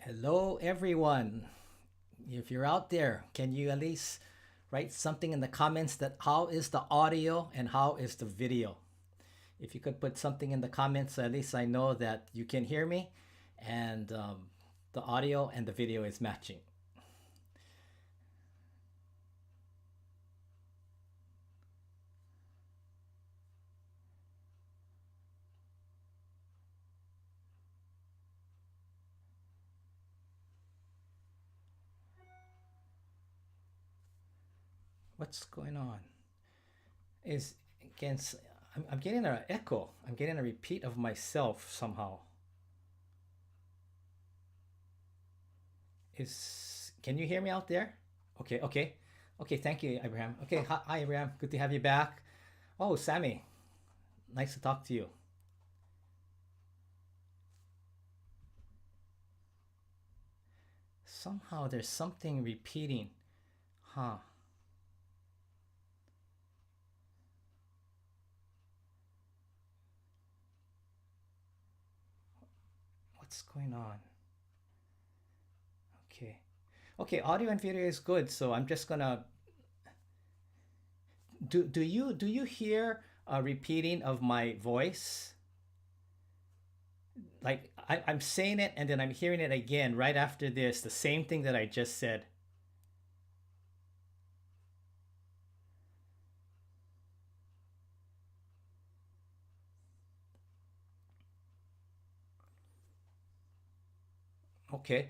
Hello, everyone. If you're out there, can you at least write something in the comments that how is the audio and how is the video? If you could put something in the comments, at least I know that you can hear me and the audio and the video is matching. What's going on? Is against I'm getting an echo. I'm getting a repeat of myself somehow. Is Can you hear me out there? Okay, okay. Okay, thank you, Abraham. Okay, hi Abraham. Good to have you back. Oh, Sammy. Nice to talk to you. Somehow there's something repeating. Huh. What's going on? Okay. Okay, audio and video is good, so I'm just gonna do you hear a repeating of my voice? Like I'm saying it and then I'm hearing it again right after this, the same thing that I just said. Okay.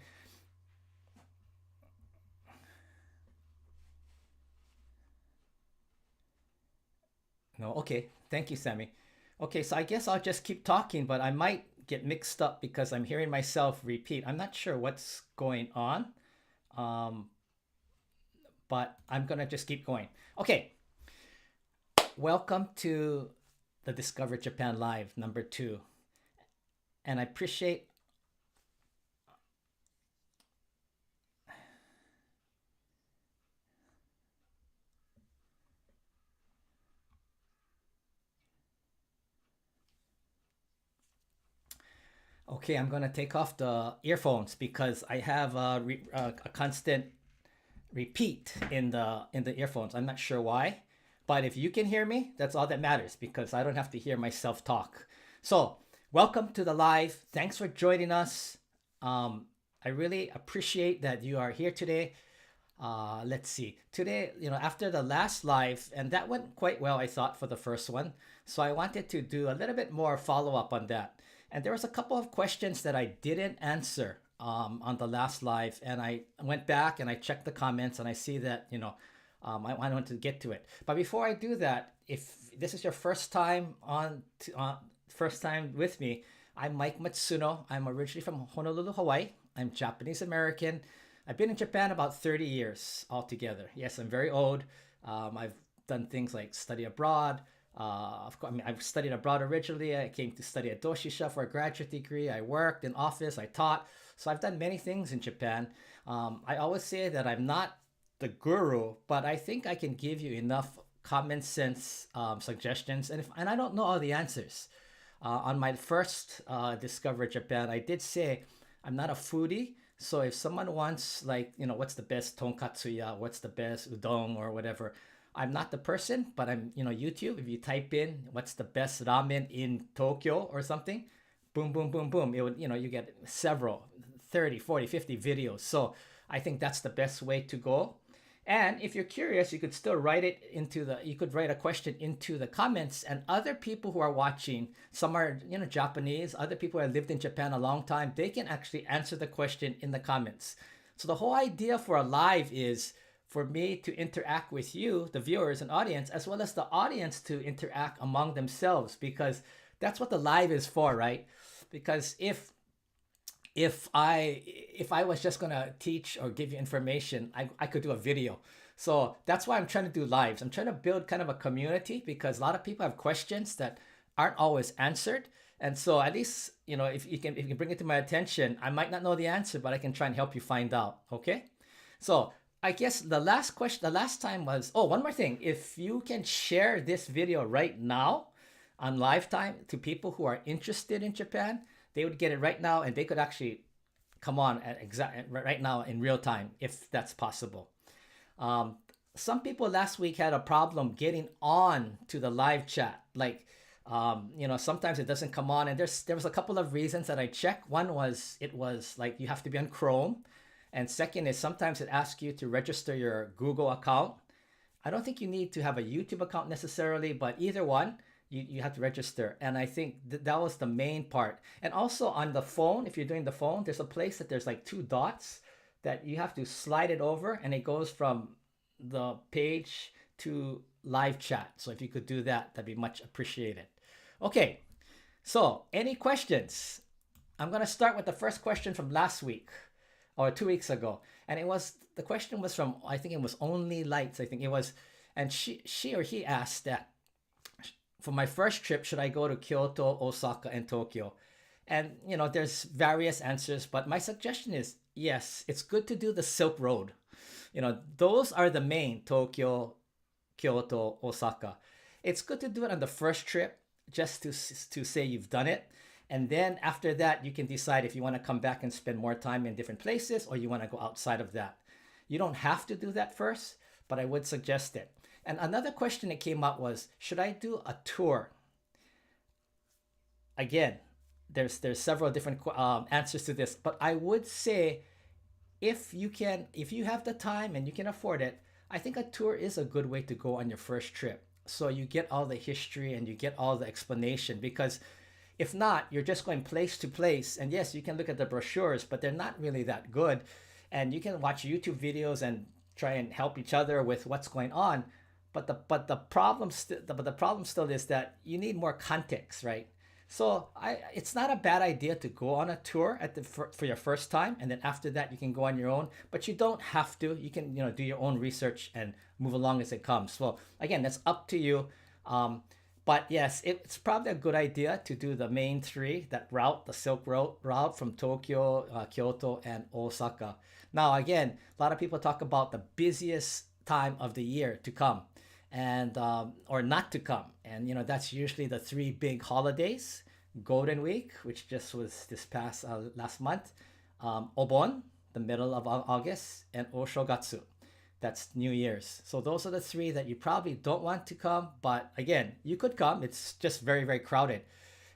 No, okay. Thank you, Sammy. Okay, so I guess I'll just keep talking, but I might get mixed up because I'm hearing myself repeat. I'm not sure what's going on, um, but I'm gonna just keep going. Okay, welcome to the Discover Japan Live number 2, and I appreciate. Okay, I'm gonna take off the earphones because I have a constant repeat in the earphones. I'm not sure why, but if you can hear me, that's all that matters because I don't have to hear myself talk. So, welcome to the live. Thanks for joining us. I really appreciate that you are here today. Let's see. Today, after the last live, and that went quite well, I thought, for the first one. So I wanted to do a little bit more follow up on that. And there was a couple of questions that I didn't answer on the last live, and I went back and I checked the comments, and I see that I wanted to get to it. But before I do that, if this is your first time first time with me, I'm Mike Matsuno. I'm originally from Honolulu, Hawaii. I'm Japanese American. I've been in Japan about 30 years altogether. Yes, I'm very old. I've done things like study abroad. Of course, I mean, I've studied abroad originally. I came to study at Doshisha for a graduate degree. I worked in office. I taught. So I've done many things in Japan. I always say that I'm not the guru, but I think I can give you enough common sense suggestions. And I don't know all the answers. On my first Discover Japan, I did say I'm not a foodie. So if someone wants, like, what's the best tonkatsu ya, what's the best udon or whatever, I'm not the person, but I'm, YouTube. If you type in what's the best ramen in Tokyo or something, boom, boom, boom, boom, it would, you get several 30, 40, 50 videos. So I think that's the best way to go. And if you're curious, you could still you could write a question into the comments, and other people who are watching, some are, Japanese, other people who have lived in Japan a long time, they can actually answer the question in the comments. So the whole idea for a live is for me to interact with you, the viewers and audience, as well as the audience to interact among themselves, because that's what the live is for, right? Because if I was just gonna teach or give you information, I could do a video. So that's why I'm trying to do lives. I'm trying to build kind of a community because a lot of people have questions that aren't always answered. And so at least, if you can bring it to my attention, I might not know the answer, but I can try and help you find out. Okay. So I guess the last question, the last time was, oh, one more thing. If you can share this video right now on live time to people who are interested in Japan, they would get it right now and they could actually come on at exact right now in real time if that's possible. Um, some people last week had a problem getting on to the live chat. Like, sometimes it doesn't come on, and there was a couple of reasons that I checked. One was it was like you have to be on Chrome, and second is sometimes it asks you to register your Google account. I don't think you need to have a YouTube account necessarily, but either one, you have to register. And I think that was the main part. And also on the phone, if you're doing the phone, there's a place that there's like two dots that you have to slide it over, and it goes from the page to live chat. So if you could do that, that'd be much appreciated. Okay, so any questions? I'm gonna start with the first question from last week or 2 weeks ago, and the question was from, I think it was Only Lights. I think it was, and she or he asked that for my first trip, should I go to Kyoto, Osaka, and Tokyo? And there's various answers, but my suggestion is yes, it's good to do the Silk Road. Those are the main: Tokyo, Kyoto, Osaka. It's good to do it on the first trip just to say you've done it. And then after that, you can decide if you want to come back and spend more time in different places or you want to go outside of that. You don't have to do that first, but I would suggest it. And another question that came up was, should I do a tour? Again, there's several different answers to this, but I would say if you have the time and you can afford it, I think a tour is a good way to go on your first trip. So you get all the history and you get all the explanation, because if not, you're just going place to place. And yes, you can look at the brochures, but they're not really that good. And you can watch YouTube videos and try and help each other with what's going on. But the problem still is that you need more context, right? So it's not a bad idea to go on a tour for your first time, and then after that you can go on your own. But you don't have to. You can do your own research and move along as it comes. Well, again, that's up to you. But yes, it's probably a good idea to do the main three, that route, the Silk Road route from Tokyo, Kyoto, and Osaka. Now, again, a lot of people talk about the busiest time of the year to come, and or not to come, and that's usually the three big holidays: Golden Week, which just was this past last month, Obon, the middle of August, and Oshogatsu. That's New Year's. So those are the three that you probably don't want to come. But again, you could come. It's just very, very crowded.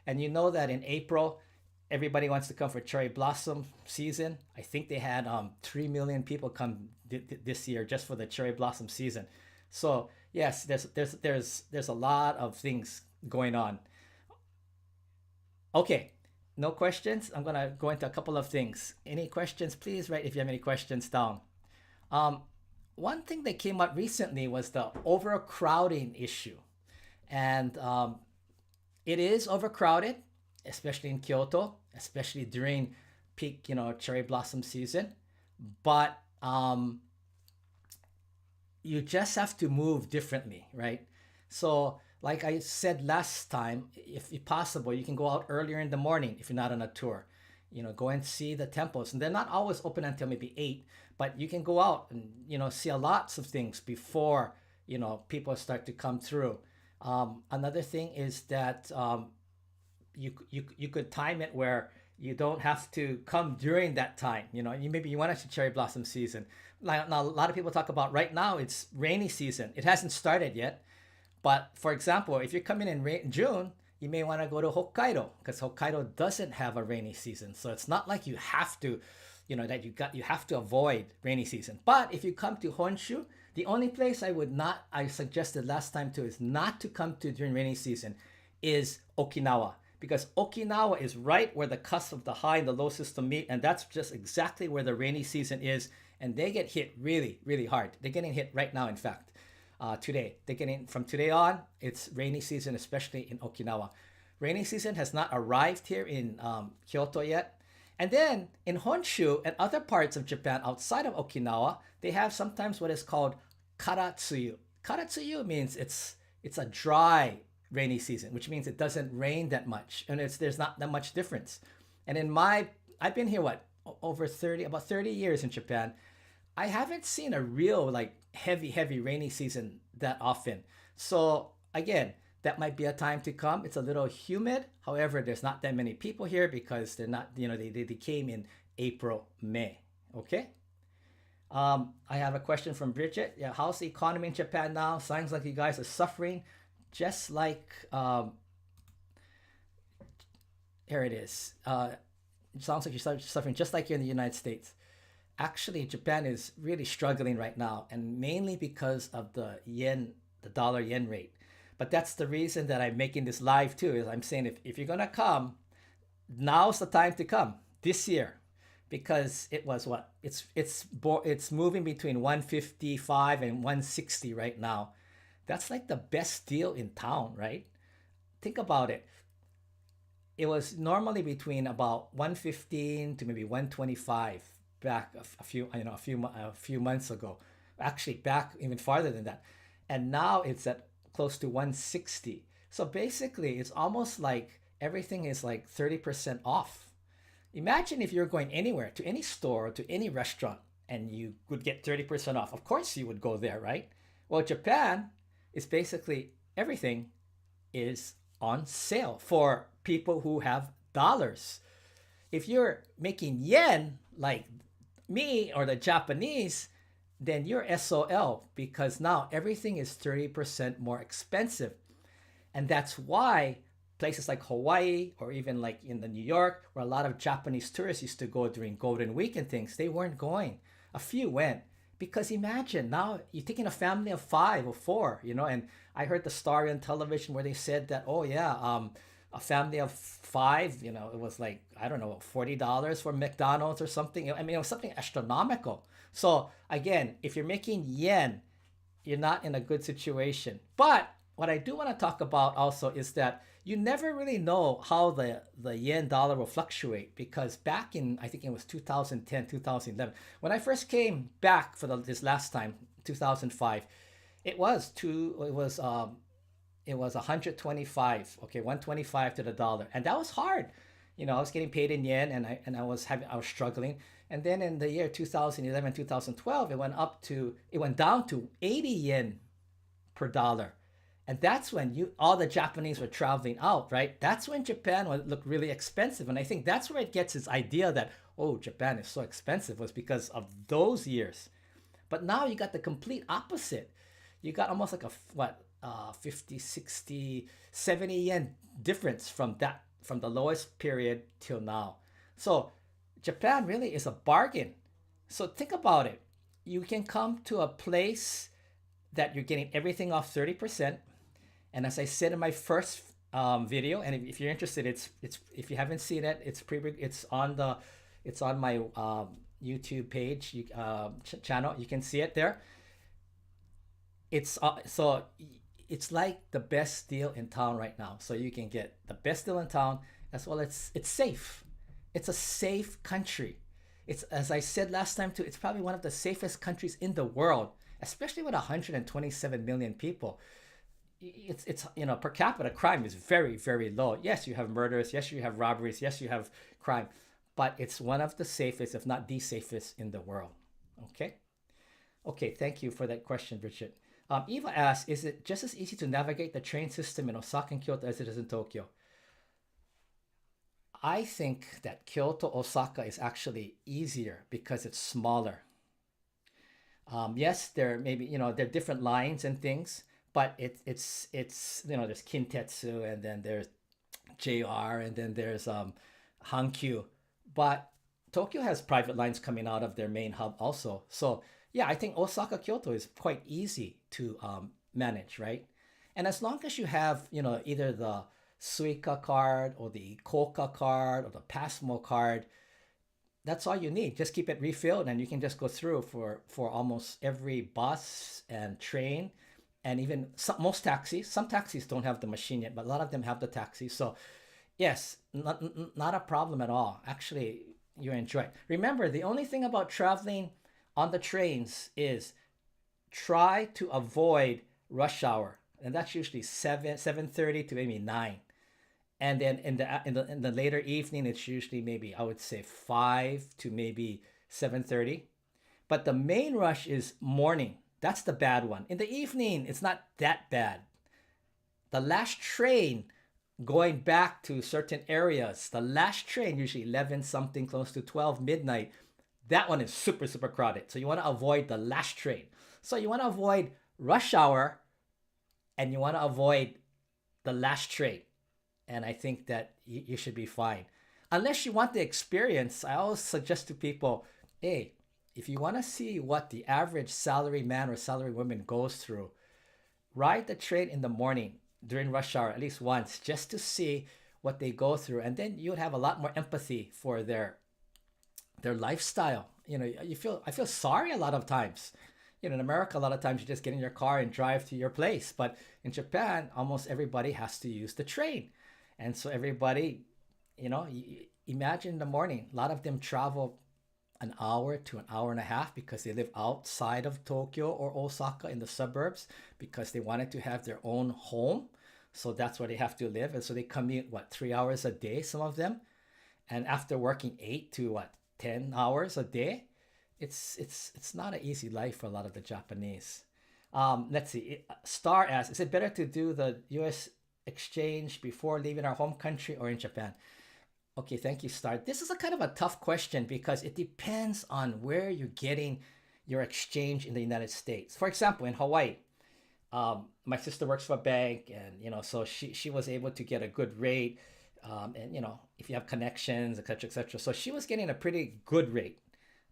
And you know that in April, everybody wants to come for cherry blossom season. I think they had 3 million people come this year just for the cherry blossom season. So yes, there's a lot of things going on. Okay, no questions. I'm gonna go into a couple of things. Any questions? Please write if you have any questions down. Um, One thing that came up recently was the overcrowding issue. And it is overcrowded, especially in Kyoto, especially during peak, cherry blossom season. But you just have to move differently, right? So, like I said last time, if possible, you can go out earlier in the morning if you're not on a tour. Go and see the temples, and they're not always open until maybe 8, but you can go out and see a lots of things before people start to come through. Another thing is that you could time it where you don't have to come during that time. Maybe you want to see cherry blossom season. Like now, a lot of people talk about right now it's rainy season. It hasn't started yet, but for example, if you're coming in June, you may want to go to Hokkaido, because Hokkaido doesn't have a rainy season. So it's not like you have to, that you have to avoid rainy season. But if you come to Honshu, the only place I suggested last time too is not to come to during rainy season is Okinawa, because Okinawa is right where the cusp of the high and the low system meet, and that's just exactly where the rainy season is, and they get hit really, really hard. They're getting hit right now, in fact. Today, from today on, it's rainy season, especially in Okinawa. Rainy season has not arrived here in Kyoto yet. And then in Honshu and other parts of Japan outside of Okinawa, they have sometimes what is called karatsuyu. Karatsuyu means it's a dry rainy season, which means it doesn't rain that much, and there's not that much difference. And I've been here about 30 years in Japan. I haven't seen a real heavy rainy season that often. So again, that might be a time to come. It's a little humid. However, there's not that many people here because they're not, they came in April, May. Okay. I have a question from Bridget. Yeah, how's the economy in Japan now? Sounds like you guys are suffering, just like here it is. It sounds like you're suffering just like you're in the United States. Actually, Japan is really struggling right now, and mainly because of the yen, the dollar yen rate. But that's the reason that I'm making this live too. Is I'm saying if you're gonna come, now's the time to come this year, because it was what it's moving between 155 and 160 right now. That's like the best deal in town, right? Think about it. It was normally between about 115 to maybe 125 back a few a few months ago. Actually, back even farther than that, and now it's at close to 160. So basically, it's almost like everything is like 30% off. Imagine if you're going anywhere, to any store, to any restaurant, and you would get 30% off. Of course, you would go there, right? Well, Japan is basically everything is on sale for people who have dollars. If you're making yen like me or the Japanese, then you're SOL, because now everything is 30% more expensive. And that's why places like Hawaii, or even like in the New York, where a lot of Japanese tourists used to go during Golden Week and things, they weren't going. A few went. Because imagine now you're taking a family of 5 or 4, and I heard the story on television where they said that, oh yeah, a family of 5, it was like, I don't know, $40 for McDonald's or something. I mean, it was something astronomical. So again, if you're making yen, you're not in a good situation. But what I do want to talk about also is that you never really know how the yen dollar will fluctuate, because back in, I think it was 2010, 2011, when I first came back for this last time, 2005, it was 125, okay, 125 to the dollar. And that was hard. I was getting paid in yen, and I was struggling. And then in the year 2011, 2012, it went down to 80 yen per dollar. And that's when all the Japanese were traveling out, right? That's when Japan would look really expensive. And I think that's where it gets its idea that, oh, Japan is so expensive, was because of those years. But now you got the complete opposite. You got almost like 50, 60, 70 yen difference from the lowest period till now. So Japan really is a bargain. So think about it. You can come to a place that you're getting everything off 30%. And as I said in my first video, and if you're interested, it's if you haven't seen it, it's on my YouTube page, channel. You can see it there. It's like the best deal in town right now. So you can get the best deal in town, as well as it's safe. It's a safe country. It's, as I said last time too, it's probably one of the safest countries in the world, especially with 127 million people. It's per capita crime is very, very low. Yes, you have murders. Yes, you have robberies. Yes, you have crime, but it's one of the safest, if not the safest, in the world. Okay, thank you for that question, Richard. Eva asks, is it just as easy to navigate the train system in Osaka and Kyoto as it is in Tokyo? I think that Kyoto, Osaka is actually easier because it's smaller. Yes, there maybe there are different lines and things, but it's there's Kintetsu, and then there's JR, and then there's Hankyu, but Tokyo has private lines coming out of their main hub also. So yeah, I think Osaka Kyoto is quite easy to manage, right? And as long as you have either the Suica card or the Koka card or the Passmo card, that's all you need. Just keep it refilled, and you can just go through for almost every bus and train, and even most taxis. Some taxis don't have the machine yet, but a lot of them have the taxis. So yes, not a problem at all. Actually, you enjoy it. Remember, the only thing about traveling on the trains is try to avoid rush hour, and that's usually 7:30 to maybe 9. And then in the later evening, it's usually maybe, I would say, 5 to maybe 7:30. But the main rush is morning. That's the bad one. In the evening, it's not that bad. the last train going back to certain areas, the last train, usually 11 something, close to 12 midnight, that one is super, super crowded. So you want to avoid the last train. So you want to avoid rush hour and you want to avoid the last train. And I think that you should be fine. Unless you want the experience, I always suggest to people, hey, if you want to see what the average salary man or salary woman goes through, ride the train in the morning during rush hour at least once just to see what they go through, and then you would have a lot more empathy for their lifestyle. I feel sorry a lot of times. In America, a lot of times you just get in your car and drive to your place, but in Japan, almost everybody has to use the train, and so everybody, imagine in the morning, a lot of them travel an hour to an hour and a half because they live outside of Tokyo or Osaka in the suburbs because they wanted to have their own home. So that's where they have to live. And so they commute, 3 hours a day, some of them. And after working 8 to 10 hours a day, it's not an easy life for a lot of the Japanese. Let's see. Star asks, is it better to do the US exchange before leaving our home country or in Japan? Okay, thank you, Star. This is a kind of a tough question because it depends on where you're getting your exchange in the United States. For example, in Hawaii, my sister works for a bank, and so she was able to get a good rate, and if you have connections, etc., etc. So she was getting a pretty good rate.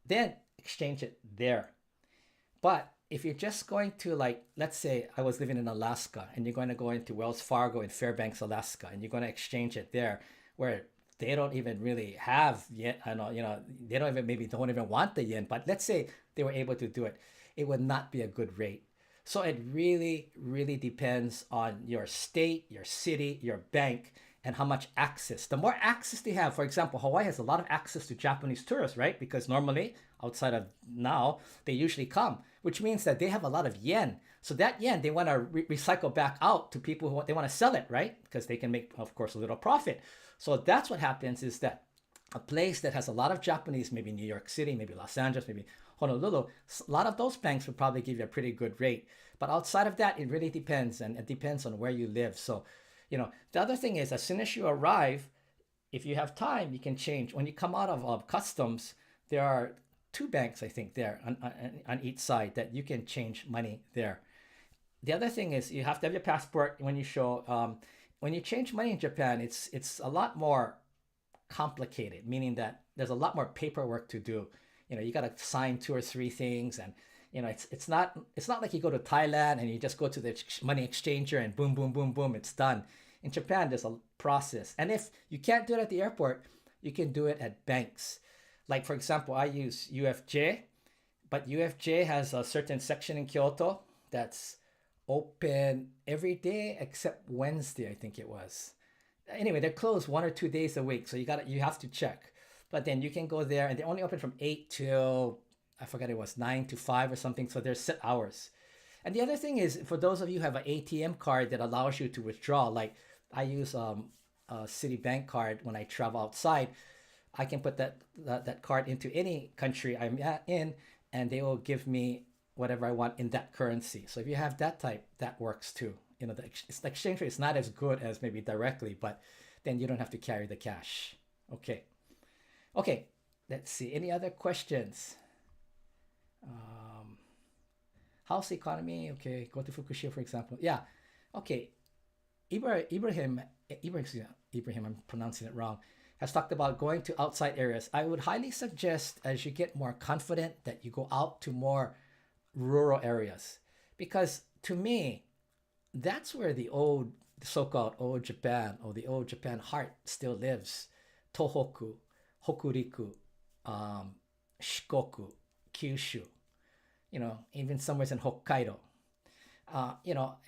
Then exchange it there. But if you're just going to, like, let's say I was living in Alaska, and you're going to go into Wells Fargo in Fairbanks, Alaska, and you're going to exchange it there, where they don't even really have yen. I know, they don't even want the yen, but let's say they were able to do it. It would not be a good rate. So it really, really depends on your state, your city, your bank, and how much access. The more access they have, for example, Hawaii has a lot of access to Japanese tourists, right? Because normally, outside of now, they usually come, which means that they have a lot of yen. So that yen, they want to recycle back out to people who they want to sell it, right? Because they can make, of course, a little profit. So that's what happens, is that a place that has a lot of Japanese, maybe New York City, maybe Los Angeles, maybe Honolulu, a lot of those banks would probably give you a pretty good rate. But outside of that, it really depends, and it depends on where you live. So, the other thing is, as soon as you arrive, if you have time, you can change. When you come out of customs, there are two banks, I think, there on each side that you can change money there. The other thing is you have to have your passport when you show. When you change money in Japan, it's a lot more complicated, meaning that there's a lot more paperwork to do. You got to sign 2 or 3 things, and it's not like you go to Thailand and you just go to the money exchanger and boom, boom, boom, boom, it's done. In Japan, there's a process, and if you can't do it at the airport, you can do it at banks. Like, for example, I use UFJ, but UFJ has a certain section in Kyoto that's open every day except Wednesday, I think it was. Anyway, they're closed 1 or 2 days a week, so you have to check. But then you can go there, and they only open from 8 till, I forgot, it was 9 to 5 or something, so there's set hours. And the other thing is, for those of you who have an ATM card that allows you to withdraw, like I use a Citibank card when I travel outside, I can put that card into any country I'm in, and they will give me whatever I want in that currency. So if you have that type, that works too. The exchange rate is not as good as maybe directly, but then you don't have to carry the cash. Okay, let's see. Any other questions? House economy. Okay, go to Fukushima, for example. Yeah. Okay. Ibrahim, I'm pronouncing it wrong, has talked about going to outside areas. I would highly suggest, as you get more confident, that you go out to more rural areas, because to me, that's where the so-called old Japan, or the old Japan heart, still lives. Tohoku, Hokuriku, Shikoku, Kyushu, even somewhere in Hokkaido,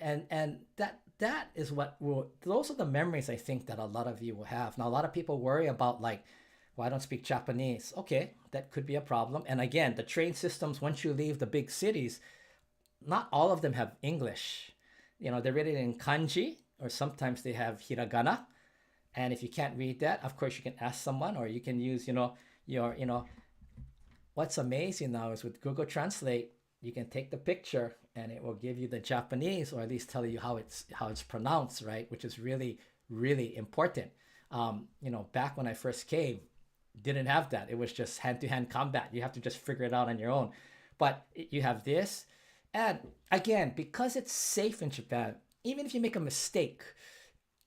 and that is those are the memories I think that a lot of you will have. Now, a lot of people worry about, like, well, I don't speak Japanese. Okay, that could be a problem. And again, the train systems, once you leave the big cities, not all of them have English. They're written in kanji, or sometimes they have hiragana. And if you can't read that, of course, you can ask someone, or you can use, what's amazing now is with Google Translate, you can take the picture and it will give you the Japanese, or at least tell you how it's pronounced, right? Which is really really important. Back when I first came, didn't have that. It was just hand to hand combat. You have to just figure it out on your own. But you have this, and again, because it's safe in Japan, even if you make a mistake,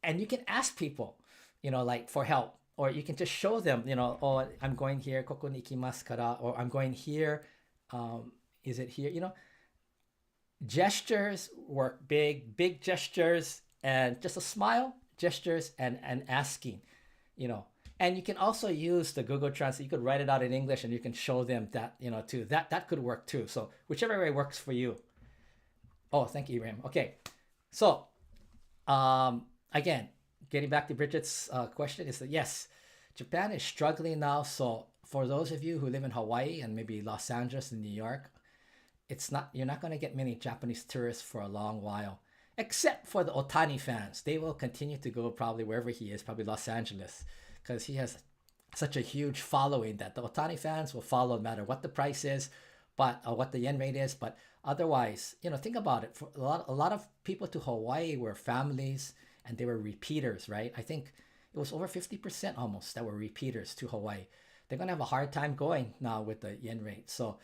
and you can ask people, like for help, or you can just show them, oh, I'm going here, koko ni ikimasu kara, or I'm going here. Is it here? Gestures work, big gestures, and just a smile, gestures, and asking, and you can also use the Google Translate. You could write it out in English and you can show them that, too. That could work too. So whichever way works for you. Oh, thank you, Ibrahim. Okay. So again, getting back to Bridget's question is that yes, Japan is struggling now. So for those of you who live in Hawaii and maybe Los Angeles and New York, you're not going to get many Japanese tourists for a long while, except for the Otani fans. They will continue to go probably wherever he is, probably Los Angeles, because he has such a huge following that the Otani fans will follow no matter what the price is, but what the yen rate is. But otherwise, think about it. For a lot of people to Hawaii were families and they were repeaters, right? I think it was over 50% almost that were repeaters to Hawaii. They're going to have a hard time going now with the yen rate. So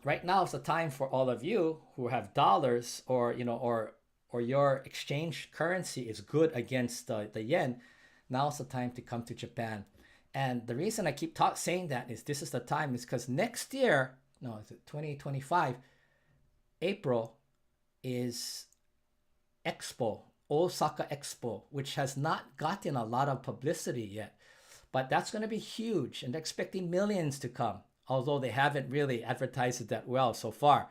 right now is the time for all of you who have dollars, or your exchange currency is good against the yen. Now's the time to come to Japan. And the reason I keep saying that is this is the time is because next year, no, is it 2025, April is Expo, Osaka Expo, which has not gotten a lot of publicity yet. But that's going to be huge, and they're expecting millions to come, although they haven't really advertised it that well so far.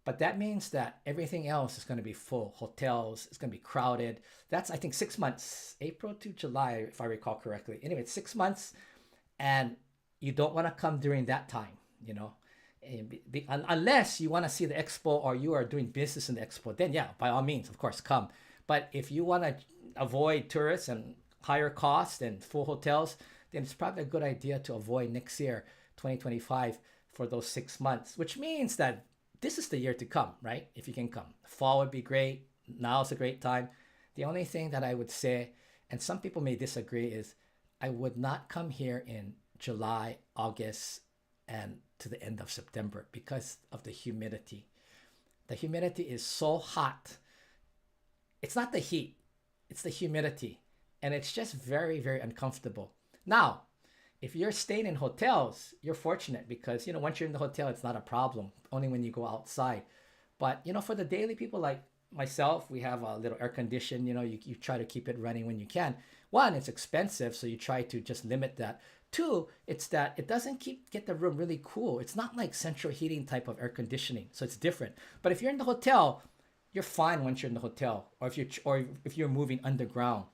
But that means that everything else is going to be full. Hotels, it's going to be crowded. That's, I think, 6 months, April to July, if I recall correctly. Anyway, it's 6 months, and you don't want to come during that time, unless you want to see the expo or you are doing business in the expo. Then, yeah, by all means, of course, come. But if you want to avoid tourists and higher costs and full hotels, then it's probably a good idea to avoid next year, 2025, for those 6 months, which means that this is the year to come, right? If you can come. Fall would be great. Now's a great time. The only thing that I would say, and some people may disagree, is I would not come here in July, August, and to the end of September because of the humidity. The humidity is so hot. It's not the heat, it's the humidity. And it's just very, very uncomfortable. Now, if you're staying in hotels, you're fortunate because, once you're in the hotel, it's not a problem. Only when you go outside. But, for the daily people like myself, we have a little air condition. You try to keep it running when you can. One, it's expensive, so you try to just limit that. Two, it's that it doesn't get the room really cool. It's not like central heating type of air conditioning, so it's different. But if you're in the hotel, you're fine once you're in the hotel, or if you're moving underground.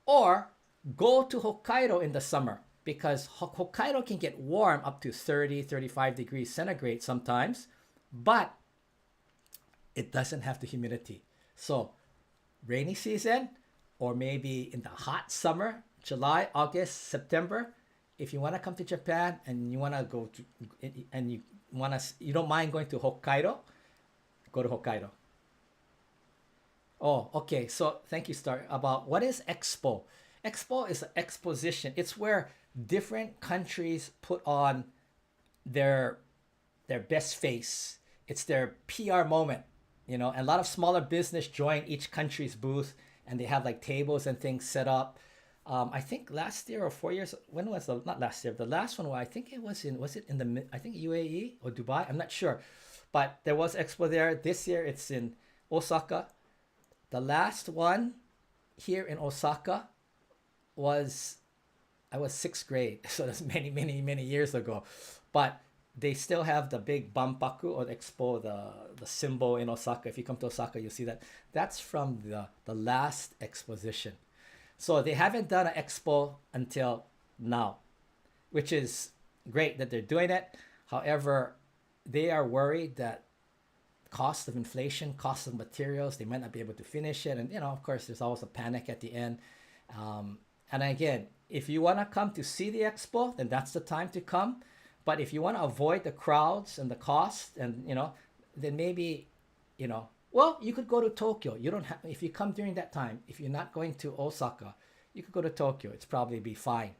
Or go to Hokkaido in the summer, because Hokkaido can get warm up to 30, 35 degrees centigrade sometimes, but it doesn't have the humidity. So rainy season, or maybe in the hot summer, July, August, September, if you want to come to Japan and you want to go to, and you don't mind going to Hokkaido, go to Hokkaido. Oh, okay. So thank you, Star. About what is Expo? Expo is an exposition. It's where different countries put on their best face. It's their PR moment, and a lot of smaller business join each country's booth, and they have like tables and things set up. I think last year or 4 years, when was not last year, the last one, I think it was in the, I think UAE or Dubai, I'm not sure, but there was Expo there. This year it's in Osaka. The last one here in Osaka was, I was 6th grade, so that's many, many, many years ago. But they still have the big Banpaku or the Expo, the symbol in Osaka. If you come to Osaka, you'll see that. That's from the last exposition. So they haven't done an Expo until now, which is great that they're doing it. However, they are worried that cost of inflation, cost of materials, they might not be able to finish it. And, of course, there's always a panic at the end. And again, if you want to come to see the expo, then that's the time to come. But if you want to avoid the crowds and the cost, and then maybe, well, you could go to Tokyo. You don't have if you come during that time. If you're not going to Osaka, you could go to Tokyo. It's probably be fine.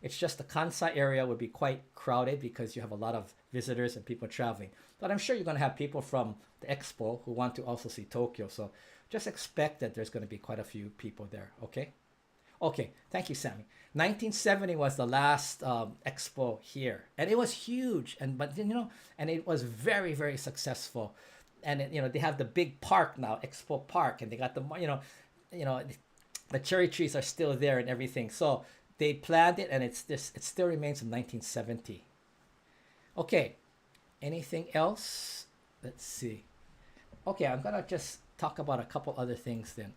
It's just the Kansai area would be quite crowded because you have a lot of visitors and people traveling. But I'm sure you're going to have people from the expo who want to also see Tokyo. So just expect that there's going to be quite a few people there. Okay. Okay, thank you, Sammy. 1970 was the last expo here, and it was huge, and it was very, very successful. And they have the big park now, Expo Park, and they got you know, the cherry trees are still there and everything. So they planned it, and it still remains in 1970. Okay, anything else? Let's see. Okay, I'm gonna just talk about a couple other things then.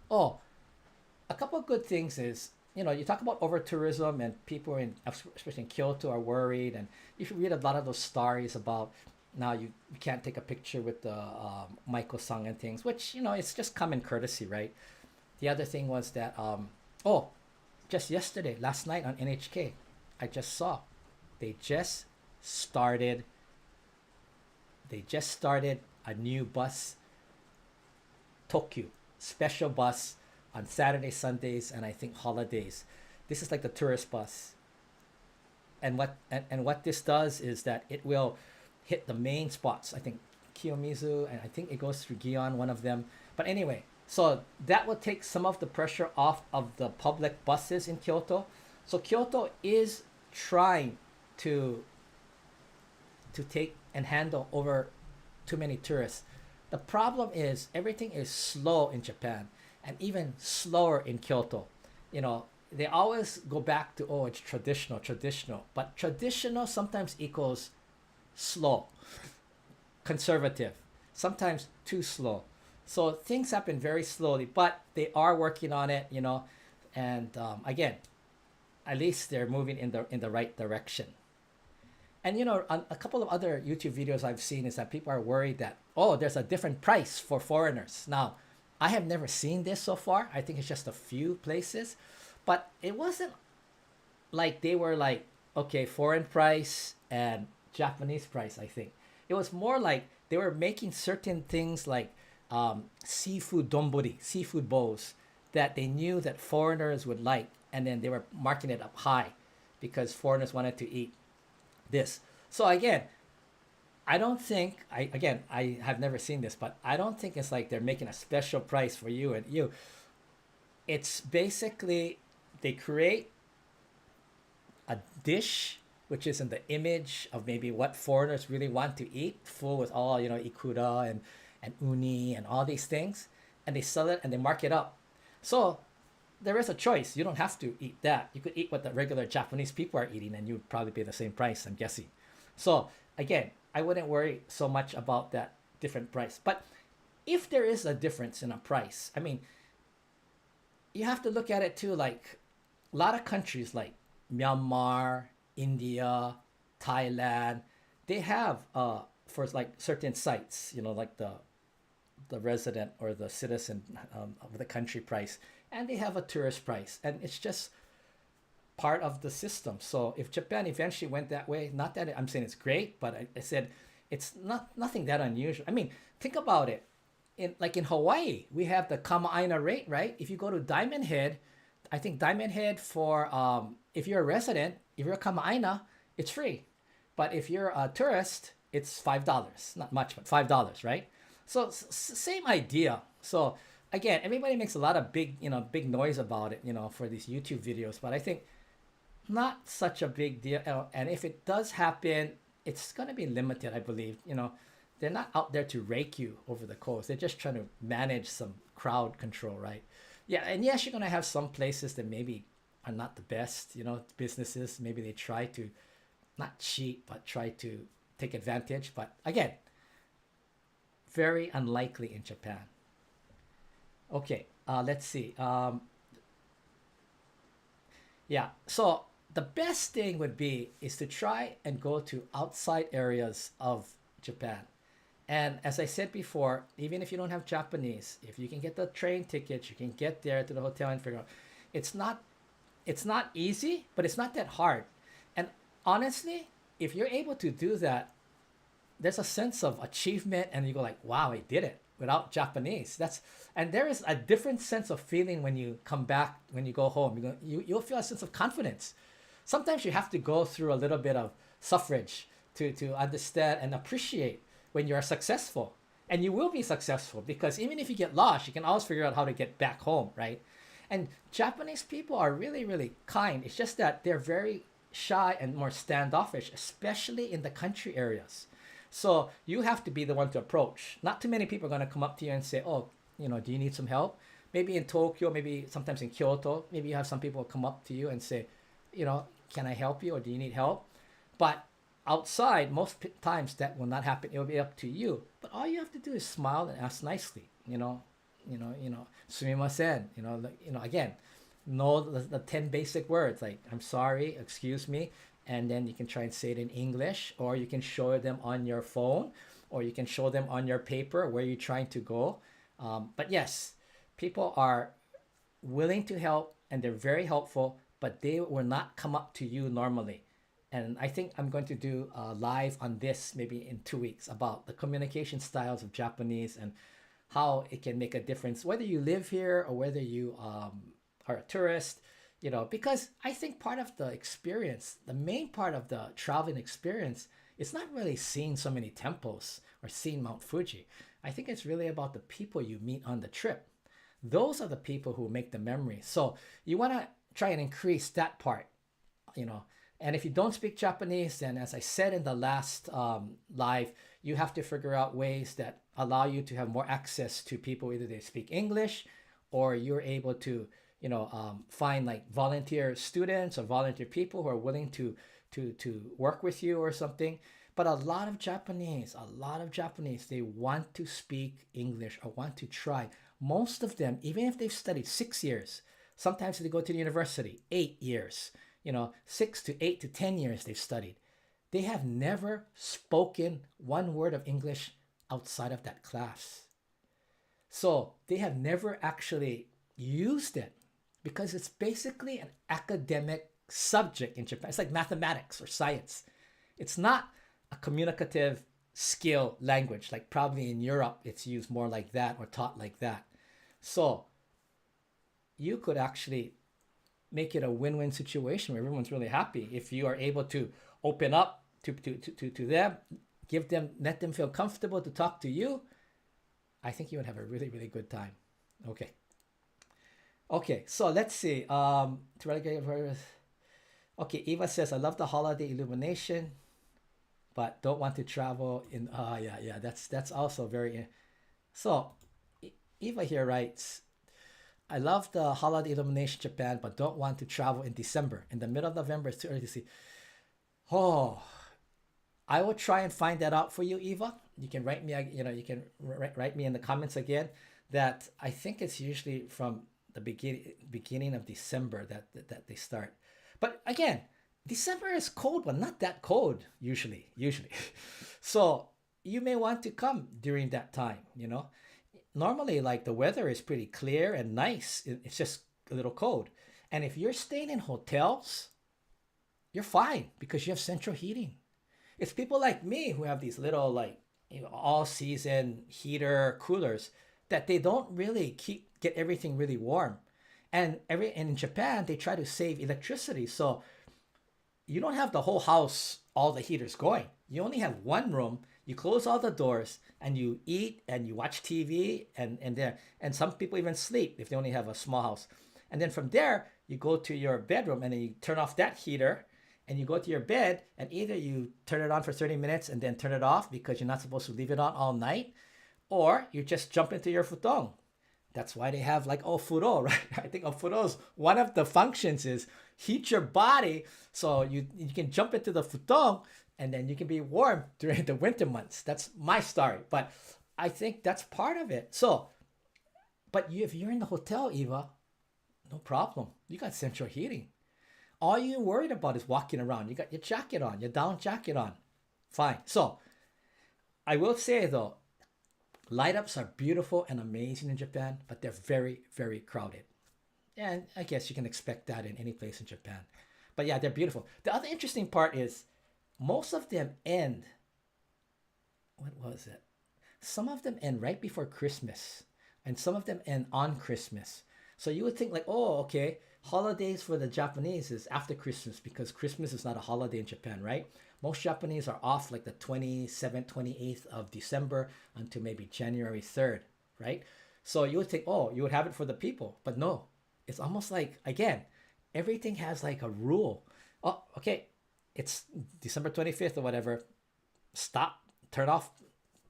Oh, a couple of good things is you talk about over tourism, and people especially in Kyoto are worried, and you should read a lot of those stories about now you can't take a picture with the Maiko-san and things, which it's just common courtesy, right? The other thing was that oh, just yesterday, last night on NHK, I just saw they just started a new bus, Tokyo special bus on Saturday, Sundays, and I think holidays. This is like the tourist bus. And what this does is that it will hit the main spots. I think Kiyomizu, and I think it goes through Gion, one of them. But anyway, so that will take some of the pressure off of the public buses in Kyoto. So Kyoto is trying to take and handle over too many tourists. The problem is everything is slow in Japan, and even slower in Kyoto. They always go back to, oh, it's traditional. But traditional sometimes equals slow, conservative, sometimes too slow. So things happen very slowly, but they are working on it, and again, at least they're moving in the right direction. And a couple of other YouTube videos I've seen is that people are worried that, oh, there's a different price for foreigners. Now, I have never seen this so far. I think it's just a few places, but it wasn't like they were like, okay, foreign price and Japanese price. I think it was more like they were making certain things like seafood donburi, seafood bowls that they knew that foreigners would like, and then they were marking it up high because foreigners wanted to eat this. So again, I don't think I have never seen this, but I don't think it's like they're making a special price for you and you. It's basically they create a dish which is in the image of maybe what foreigners really want to eat, full with all ikura and uni and all these things, and they sell it and they mark it up. So there is a choice. You don't have to eat that. You could eat what the regular Japanese people are eating, and you'd probably pay the same price, I'm guessing. So again, I wouldn't worry so much about that different price. But if there is a difference in a price, I mean, you have to look at it too. Like a lot of countries like Myanmar, India, Thailand, they have for like certain sites, like the resident or the citizen of the country price, and they have a tourist price, and it's just part of the system. So if Japan eventually went that way, not that I'm saying it's great, but I said it's nothing that unusual. I mean, think about it. In Hawaii, we have the Kama'aina rate, right? If you go to Diamond Head, I think Diamond Head for if you're a resident, if you're a Kama'aina, it's free. But if you're a tourist, it's $5. Not much, but $5, right? So same idea. So again, everybody makes a lot of big noise about it, for these YouTube videos. But I think not such a big deal. And if it does happen, it's going to be limited, I believe. They're not out there to rake you over the coast. They're just trying to manage some crowd control, right? Yeah, and yes, you're going to have some places that maybe are not the best, businesses. Maybe they try to not cheat, but try to take advantage. But again, very unlikely in Japan. Okay, let's see. Yeah, so the best thing would be is to try and go to outside areas of Japan. And as I said before, even if you don't have Japanese, if you can get the train tickets, you can get there to the hotel and figure out. It's not easy, but it's not that hard. honestly, if you're able to do that, there's a sense of achievement, and you go like, wow, I did it without Japanese. That's And there is a different sense of feeling when you come back, when you go home. You'll feel a sense of confidence. Sometimes you have to go through a little bit of suffrage to understand and appreciate when you're successful. And you will be successful, because even if you get lost, you can always figure out how to get back home, right? And Japanese people are really, really kind. It's just that they're very shy and more standoffish, especially in the country areas. So you have to be the one to approach. Not too many people are going to come up to you and say, oh, do you need some help? Maybe in Tokyo, maybe sometimes in Kyoto, maybe you have some people come up to you and say, can I help you, or do you need help? But outside, most times that will not happen. It will be up to you. But all you have to do is smile and ask nicely. Sumimasen. Again, know the 10 basic words like I'm sorry, excuse me, and then you can try and say it in English, or you can show them on your phone, or you can show them on your paper where you're trying to go. But yes, people are willing to help, and they're very helpful, but they will not come up to you normally. And I think I'm going to do a live on this maybe in 2 weeks about the communication styles of Japanese and how it can make a difference, whether you live here or whether you are a tourist. Because I think part of the experience, the main part of the traveling experience, it's not really seeing so many temples or seeing Mount Fuji. I think it's really about the people you meet on the trip. Those are the people who make the memories. So you want to try and increase that part, you know. And if you don't speak Japanese, then as I said in the last live, you have to figure out ways that allow you to have more access to people. Either they speak English, or you're able to, find like volunteer students or volunteer people who are willing to work with you or something. But a lot of Japanese, they want to speak English or want to try. Most of them, even if they've studied 6 years, sometimes they go to the university, 8 years, 6 to 8 to 10 years they've studied. They have never spoken one word of English outside of that class. So they have never actually used it because it's basically an academic subject in Japan. It's like mathematics or science. It's not a communicative skill language. Like probably in Europe, it's used more like that or taught like that. So you could actually make it a win-win situation where everyone's really happy if you are able to open up to them, let them feel comfortable to talk to you. I think you would have a really, really good time. Okay, so let's see. Okay, Eva says, I love the holiday illumination, but don't want to travel in. Yeah, that's also very. So, Eva here writes, I love the holiday illumination Japan, but don't want to travel in December. In the middle of November, it's too early to see. Oh, I will try and find that out for you, Eva. You can write me, you can write me in the comments again. That I think it's usually from the beginning of December that they start. But again, December is cold, but not that cold usually. So you may want to come during that time. Normally, like the weather is pretty clear and nice. It's just a little cold. And if you're staying in hotels, you're fine because you have central heating. It's people like me who have these little all season heater coolers that they don't really get everything really warm. And in Japan, they try to save electricity. So you don't have the whole house, all the heaters going. You only have one room. You close all the doors and you eat and you watch TV and some people even sleep if they only have a small house. And then from there, you go to your bedroom and then you turn off that heater and you go to your bed, and either you turn it on for 30 minutes and then turn it off because you're not supposed to leave it on all night, or you just jump into your futon. That's why they have like ofuro, right? I think ofuro's one of the functions is heat your body so you can jump into the futon and then you can be warm during the winter months. That's my story, but I think that's part of it. So, but if you're in the hotel, Eva, no problem. You got central heating. All you're worried about is walking around. You got your jacket on, your down jacket on. Fine. So, I will say though, light ups are beautiful and amazing in Japan, but they're very, very crowded. And I guess you can expect that in any place in Japan. But yeah, they're beautiful. The other interesting part is most of them end, what was it? Some of them end right before Christmas, and some of them end on Christmas. So you would think like, oh, okay, holidays for the Japanese is after Christmas because Christmas is not a holiday in Japan, right? Most Japanese are off like the 27th, 28th of December until maybe January 3rd, right? So you would think, oh, you would have it for the people, but no, it's almost like again, everything has like a rule. Oh, okay, it's December 25th or whatever. Stop, turn off,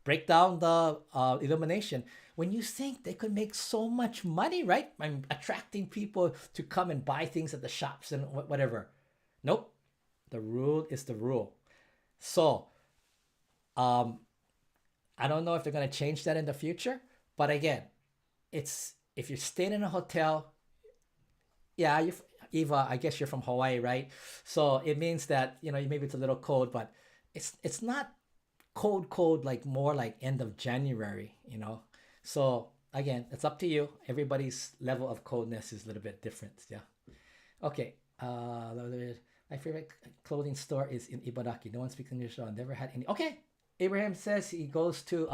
break down the illumination. When you think they could make so much money, right? I'm attracting people to come and buy things at the shops and whatever. Nope, the rule is the rule. So um, I don't know if they're gonna change that in the future, but again, it's if you're staying in a hotel, yeah, you Eva, I guess you're from Hawaii, right? So it means that maybe it's a little cold, but it's not cold like more like end of January. So again, it's up to you. Everybody's level of coldness is a little bit different. Yeah. Okay. My favorite clothing store is in Ibaraki. No one speaks English, so I've never had any. Okay. Abraham says he goes to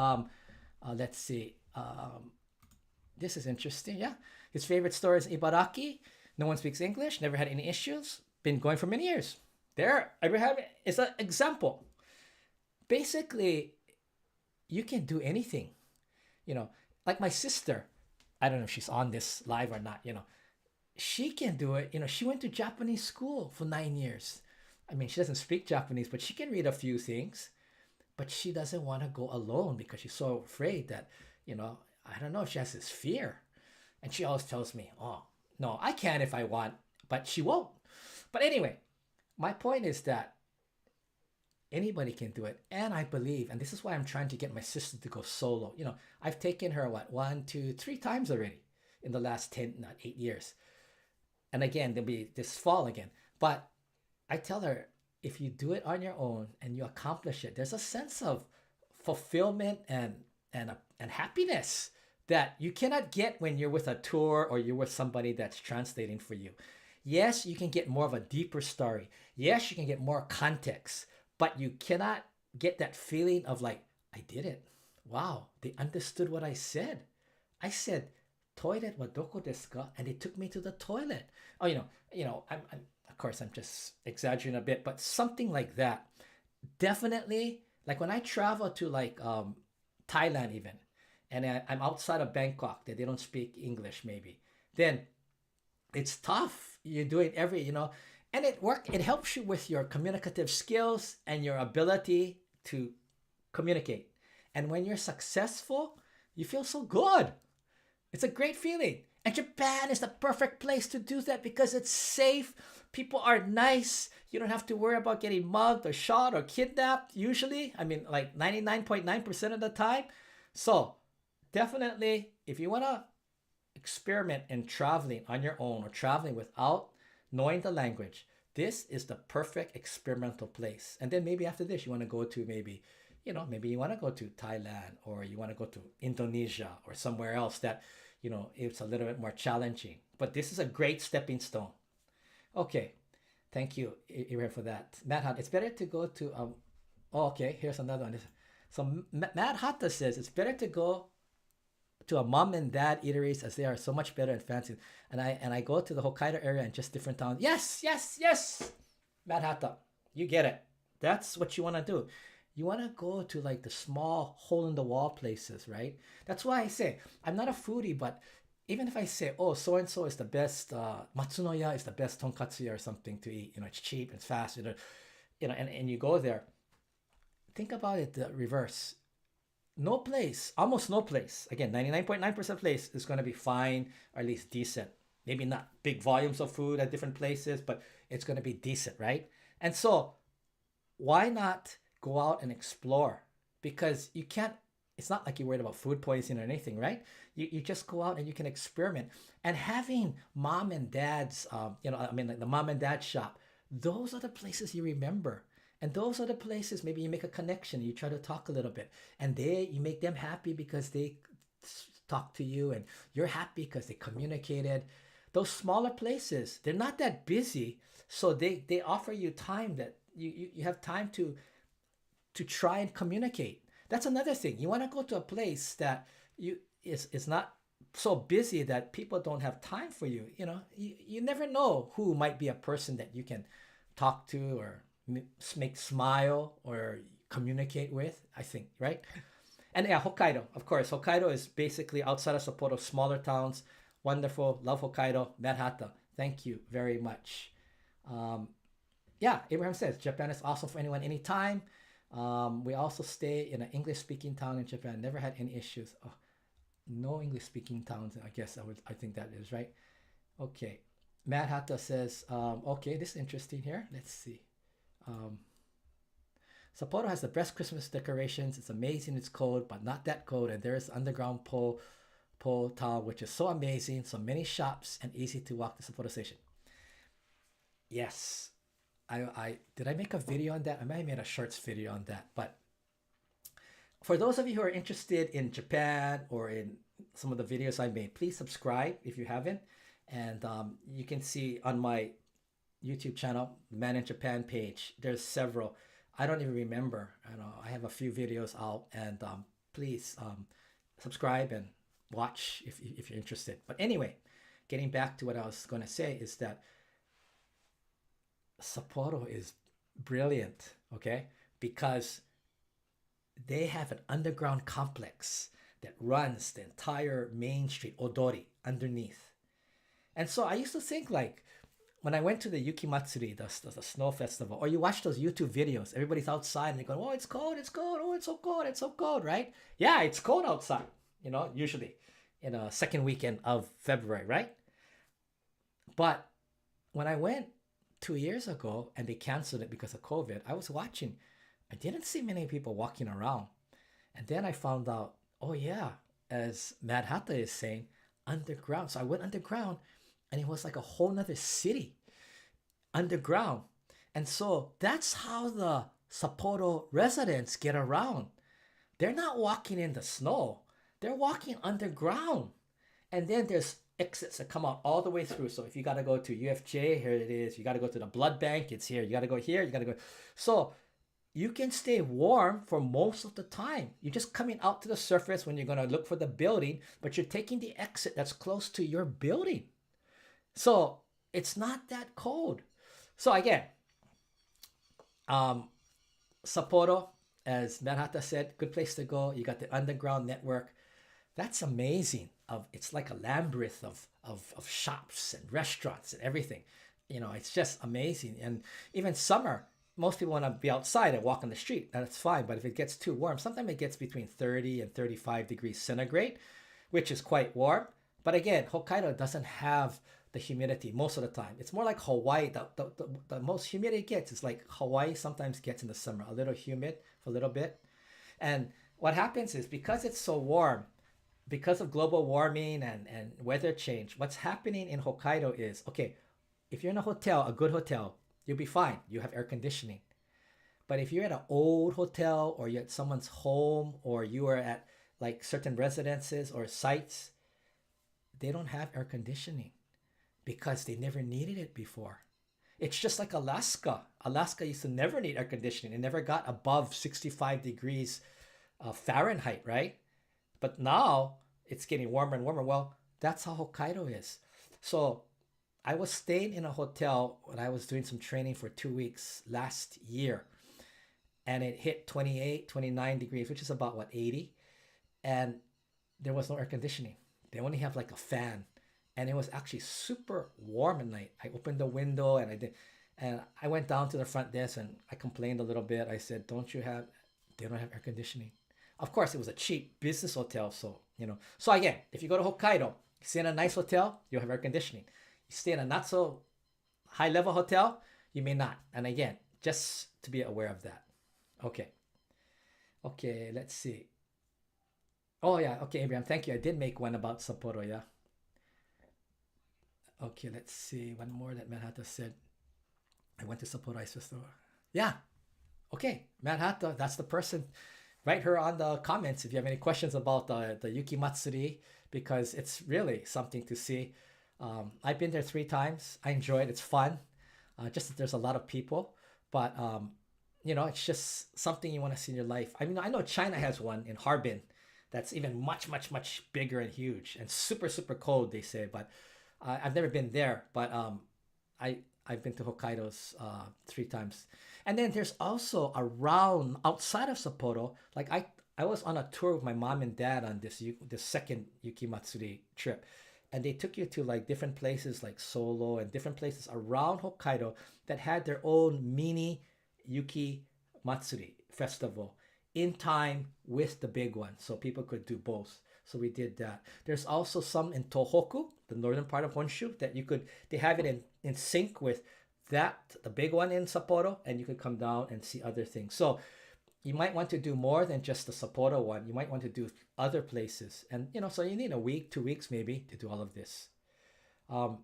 let's see. This is interesting. Yeah. His favorite store is Ibaraki. No one speaks English. Never had any issues. Been going for many years. There, Abraham is an example. Basically, you can do anything. You know, like my sister. I don't know if she's on this live or not. She can do it. She went to Japanese school for 9 years. I mean, she doesn't speak Japanese, but she can read a few things. But she doesn't want to go alone because she's so afraid that, I don't know, she has this fear. And she always tells me, oh, no, I can if I want, but she won't. But anyway, my point is that anybody can do it. And I believe, and this is why I'm trying to get my sister to go solo. I've taken her, one, two, three times already in the last 10, not 8 years. And again, there'll be this fall again. But I tell her, if you do it on your own and you accomplish it, there's a sense of fulfillment and happiness that you cannot get when you're with a tour or you're with somebody that's translating for you. Yes, you can get more of a deeper story. Yes, you can get more context, but you cannot get that feeling of like, I did it. Wow, they understood what I said. I said, toilet wa doko desu ka? And they took me to the toilet. Oh, I'm of course, I'm just exaggerating a bit, but something like that. Definitely, like when I travel to like Thailand even, and I'm outside of Bangkok that they don't speak English maybe, then it's tough. You do it and it helps you with your communicative skills and your ability to communicate. And when you're successful, you feel so good. It's a great feeling. And Japan is the perfect place to do that because it's safe. People are nice. You don't have to worry about getting mugged or shot or kidnapped usually. I mean, like 99.9% of the time. So definitely, if you want to experiment in traveling on your own or traveling without knowing the language, this is the perfect experimental place. And then maybe after this, you want to go to maybe you want to go to Thailand or you want to go to Indonesia or somewhere else that, it's a little bit more challenging. But this is a great stepping stone. Okay. Thank you, Ibrahim, for that. Matt Hatta, it's better to go to, okay, here's another one. So Matt Hatta says, it's better to go to a mom and dad eateries as they are so much better and fancy. And I go to the Hokkaido area and just different towns. Yes. Matt Hatta, you get it. That's what you want to do. You want to go to like the small hole in the wall places, right? That's why I say I'm not a foodie, but even if I say, oh, so and so is the best, Matsunoya is the best tonkatsu or something to eat. It's cheap, it's fast. And you go there. Think about it the reverse. No place, almost no place. Again, 99.9% place is going to be fine or at least decent. Maybe not big volumes of food at different places, but it's going to be decent, right? And so why not go out and explore? Because you can't, it's not like you're worried about food poisoning or anything, right? You just go out and you can experiment. And having mom and dad's, like the mom and dad shop, those are the places you remember. And those are the places maybe you make a connection. You try to talk a little bit. And you make them happy because they talk to you. And you're happy because they communicated. those smaller places, they're not that busy, so they offer you time that you have time to try and communicate. That's another thing. You want to go to a place that you is not so busy that people don't have time for you. You never know who might be a person that you can talk to or make smile or communicate with, I think, right? And yeah, Hokkaido, of course. Hokkaido is basically outside of Sapporo, smaller towns. Wonderful. Love Hokkaido. Manhattan. Thank you very much. Um, yeah, Abraham says Japan is awesome for anyone, anytime. We also stay in an English-speaking town in Japan. Never had any issues. Oh, no English-speaking towns. I guess I think that is right. Okay. Matt Hatta says, okay, this is interesting here. Let's see. Um, Sapporo has the best Christmas decorations. It's amazing. It's cold, but not that cold. And there is underground pole town, which is so amazing. So many shops and easy to walk to Sapporo Station. Yes. I did I make a video on that? I might have made a shorts video on that. But for those of you who are interested in Japan or in some of the videos I made, please subscribe if you haven't. And you can see on my YouTube channel, Man in Japan page, there's several. I don't even remember. I have a few videos out, and please subscribe and watch if you're interested. But anyway, getting back to what I was going to say is that Sapporo is brilliant, okay? Because they have an underground complex that runs the entire main street, Odori, underneath. And so I used to think, like, when I went to the Yuki Matsuri, the snow festival, or you watch those YouTube videos, everybody's outside and they go, oh, it's cold, oh, it's so cold, it's so cold, right? Yeah, it's cold outside, usually in a second weekend of February, right? But when I went 2 years ago and they canceled it because of COVID, I was watching. I didn't see many people walking around. And then I found out, oh yeah, as Mad Hatta is saying, underground. So I went underground and it was like a whole nother city underground. And so that's how the Sapporo residents get around. They're not walking in the snow. They're walking underground. And then there's exits that come out all the way through. So if you got to go to UFJ, here it is. You got to go to the blood bank, it's here. You got to go here, you got to go. So you can stay warm for most of the time. You're just coming out to the surface when you're going to look for the building, but you're taking the exit that's close to your building. So it's not that cold. So again, Sapporo, as Manhatta said, good place to go. You got the underground network. That's amazing. It's like a labyrinth of shops and restaurants and everything. It's just amazing. And even summer, most people want to be outside and walk on the street. That's fine. But if it gets too warm, sometimes it gets between 30 and 35 degrees centigrade, which is quite warm. But again, Hokkaido doesn't have the humidity most of the time. It's more like Hawaii. The most humidity it gets is like Hawaii sometimes gets in the summer, a little humid for a little bit. And what happens is because it's so warm, because of global warming and weather change, what's happening in Hokkaido is, okay, if you're in a hotel, a good hotel, you'll be fine. You have air conditioning. But if you're at an old hotel or you're at someone's home or you are at like certain residences or sites, they don't have air conditioning because they never needed it before. It's just like Alaska. Alaska used to never need air conditioning. It never got above 65 degrees Fahrenheit, right? But now it's getting warmer and warmer. Well, that's how Hokkaido is. So I was staying in a hotel when I was doing some training for 2 weeks last year. And it hit 28, 29 degrees, which is about, 80? And there was no air conditioning. They only have like a fan. And it was actually super warm at night. I opened the window and I went down to the front desk and I complained a little bit. I said, they don't have air conditioning. Of course, it was a cheap business hotel. So, So again, if you go to Hokkaido, you stay in a nice hotel, you'll have air conditioning. You stay in a not so high level hotel, you may not. And again, just to be aware of that. Okay, let's see. Oh yeah, okay, Abraham, thank you. I did make one about Sapporo, yeah. Okay, let's see. One more that Manhatta said. I went to Sapporo Ice Festival. Yeah. Okay, Manhatta, that's the person. Write her on the comments if you have any questions about the Yuki Matsuri, because it's really something to see. I've been there 3 times. I enjoy it. It's fun. Just that there's a lot of people, but it's just something you want to see in your life. I mean, I know China has one in Harbin that's even much, much, much bigger and huge and super, super cold, they say. But I've never been there. But I I've been to Hokkaido's 3 times, and then there's also around outside of Sapporo. Like I was on a tour with my mom and dad on this second Yuki Matsuri trip, and they took you to like different places like Solo and different places around Hokkaido that had their own mini Yuki Matsuri festival in time with the big one, so people could do both. So we did that. There's also some in Tohoku, the northern part of Honshu, that they have it in sync with that, the big one in Sapporo, and you could come down and see other things. So you might want to do more than just the Sapporo one. You might want to do other places. And, so you need a week, 2 weeks maybe to do all of this. Um,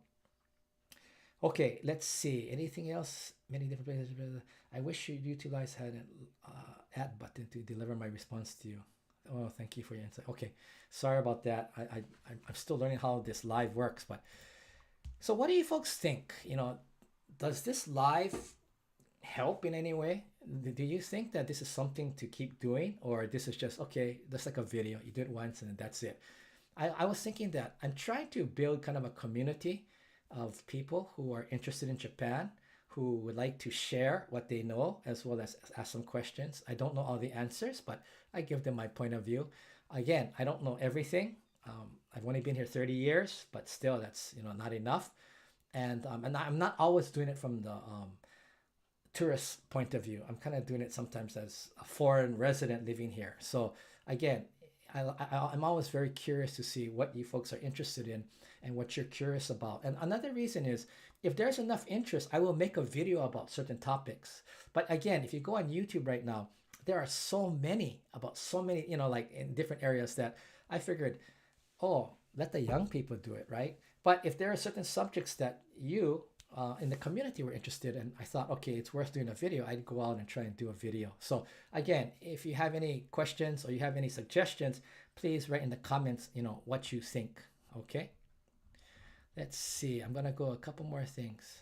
okay, let's see. Anything else? Many different places. I wish you'd utilize had an add button to deliver my response to you. Oh, thank you for your insight. Okay, sorry about that. I'm still learning how this live works. But so what do you folks think? Does this live help in any way? Do you think that this is something to keep doing, or this is just okay, just like a video, you do it once and that's it? I was thinking that I'm trying to build kind of a community of people who are interested in Japan, who would like to share what they know as well as ask some questions. I don't know all the answers, but I give them my point of view. Again, I don't know everything. I've only been here 30 years, but still that's not enough. And I'm not always doing it from the tourist point of view. I'm kind of doing it sometimes as a foreign resident living here. So again, I'm always very curious to see what you folks are interested in and what you're curious about. And another reason is if there's enough interest, I will make a video about certain topics. But again, if you go on YouTube right now, there are so many about so many, like in different areas that I figured, oh, let the young people do it, right? But if there are certain subjects that you in the community were interested in, I thought, okay, it's worth doing a video. I'd go out and try and do a video. So again, if you have any questions or you have any suggestions, please write in the comments, what you think, okay? Let's see. I'm gonna go a couple more things.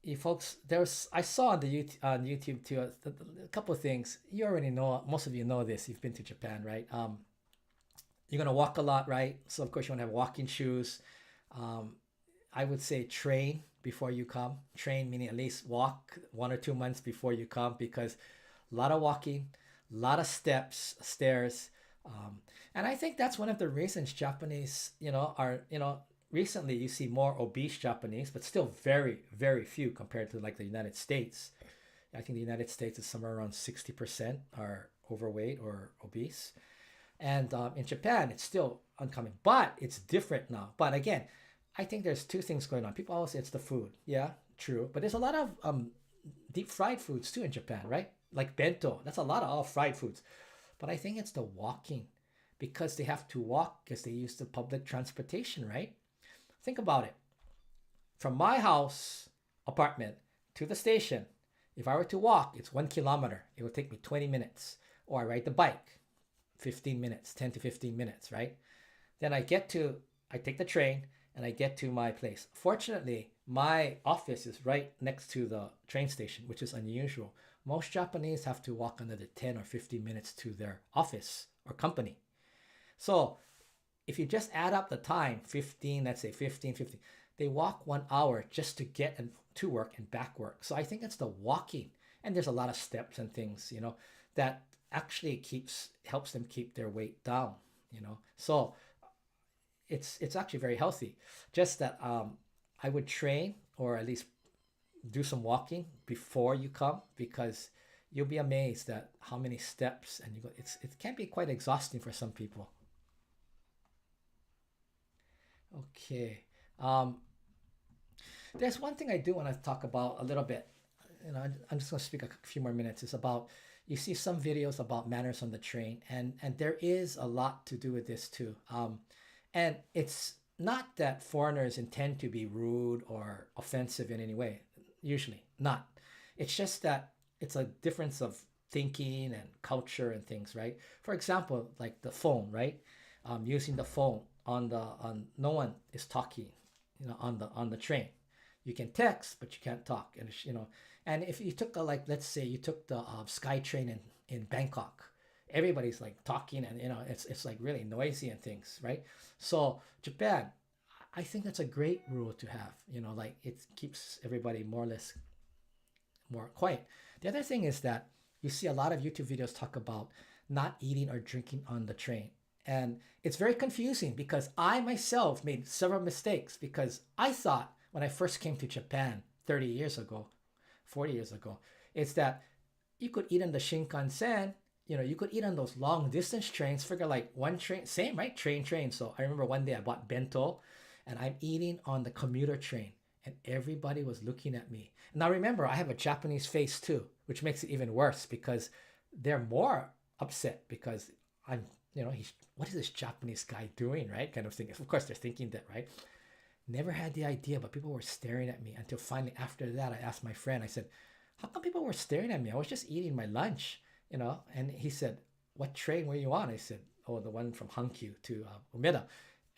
You folks, I saw on YouTube too a couple of things. You already know. Most of you know this. You've been to Japan, right? You're gonna walk a lot, right? So of course you want to have walking shoes. I would say train before you come. Train meaning at least walk 1 or 2 months before you come, because a lot of walking, a lot of steps, stairs. And I think that's one of the reasons Japanese, are, recently you see more obese Japanese, but still very, very few compared to like the United States. I think the United States is somewhere around 60% are overweight or obese. And in Japan, it's still uncommon, but it's different now. But again, I think there's two things going on. People always say it's the food. Yeah, true. But there's a lot of deep fried foods too in Japan, right? Like bento. That's a lot of all fried foods. But I think it's the walking, because they have to walk because they use the public transportation, right? Think about it. From my house apartment to the station, if I were to walk, it's 1 kilometer. It would take me 20 minutes. Or I ride the bike, 15 minutes, 10 to 15 minutes, right? Then I take the train and I get to my place. Fortunately, my office is right next to the train station, which is unusual. Most Japanese have to walk another 10 or 15 minutes to their office or company. So if you just add up the time, 15, let's say 15, they walk 1 hour just to get to work and back work. So I think it's the walking. And there's a lot of steps and things, that actually helps them keep their weight down, So it's actually very healthy. Just that I would train or at least do some walking before you come, because you'll be amazed at how many steps and it can be quite exhausting for some people. Okay. There's one thing I do want to talk about a little bit. I'm just going to speak a few more minutes. It's about, you see some videos about manners on the train, and there is a lot to do with this too. And it's not that foreigners intend to be rude or offensive in any way. Usually not. It's just that it's a difference of thinking and culture and things, right? For example, like the phone, right? Using the phone. on no one is talking, on the train. You can text, but you can't talk, and if you took like, let's say you took the Sky Train in Bangkok, everybody's like talking, and it's like really noisy and things, right? So Japan, I think that's a great rule to have. Like it keeps everybody more or less more quiet. The other thing is that you see a lot of YouTube videos talk about not eating or drinking on the train. And it's very confusing because I myself made several mistakes because I thought when I first came to Japan 30 years ago, 40 years ago, it's that you could eat on the Shinkansen, you could eat on those long distance trains, figure like one train, same, right? Train. So I remember one day I bought bento and I'm eating on the commuter train and everybody was looking at me. Now remember, I have a Japanese face too, which makes it even worse because they're more upset because I'm, what is this Japanese guy doing, right? Kind of thing. Of course, they're thinking that, right? Never had the idea, but people were staring at me until finally after that, I asked my friend, I said, how come people were staring at me? I was just eating my lunch, And he said, what train were you on? I said, oh, the one from Hankyu to Umeda.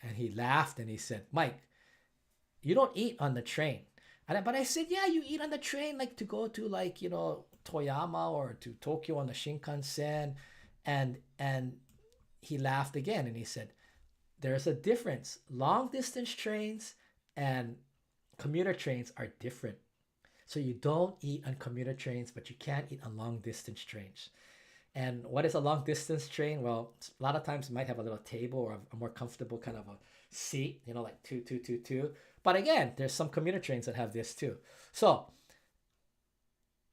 And he laughed and he said, Mike, you don't eat on the train. But I said, yeah, you eat on the train, like to go to like, Toyama or to Tokyo on the Shinkansen. And he laughed again and he said, there's a difference. Long distance trains and commuter trains are different. So you don't eat on commuter trains, but you can eat on long distance trains. And what is a long distance train? Well, a lot of times you might have a little table or a more comfortable kind of a seat, like two. But again, there's some commuter trains that have this too. So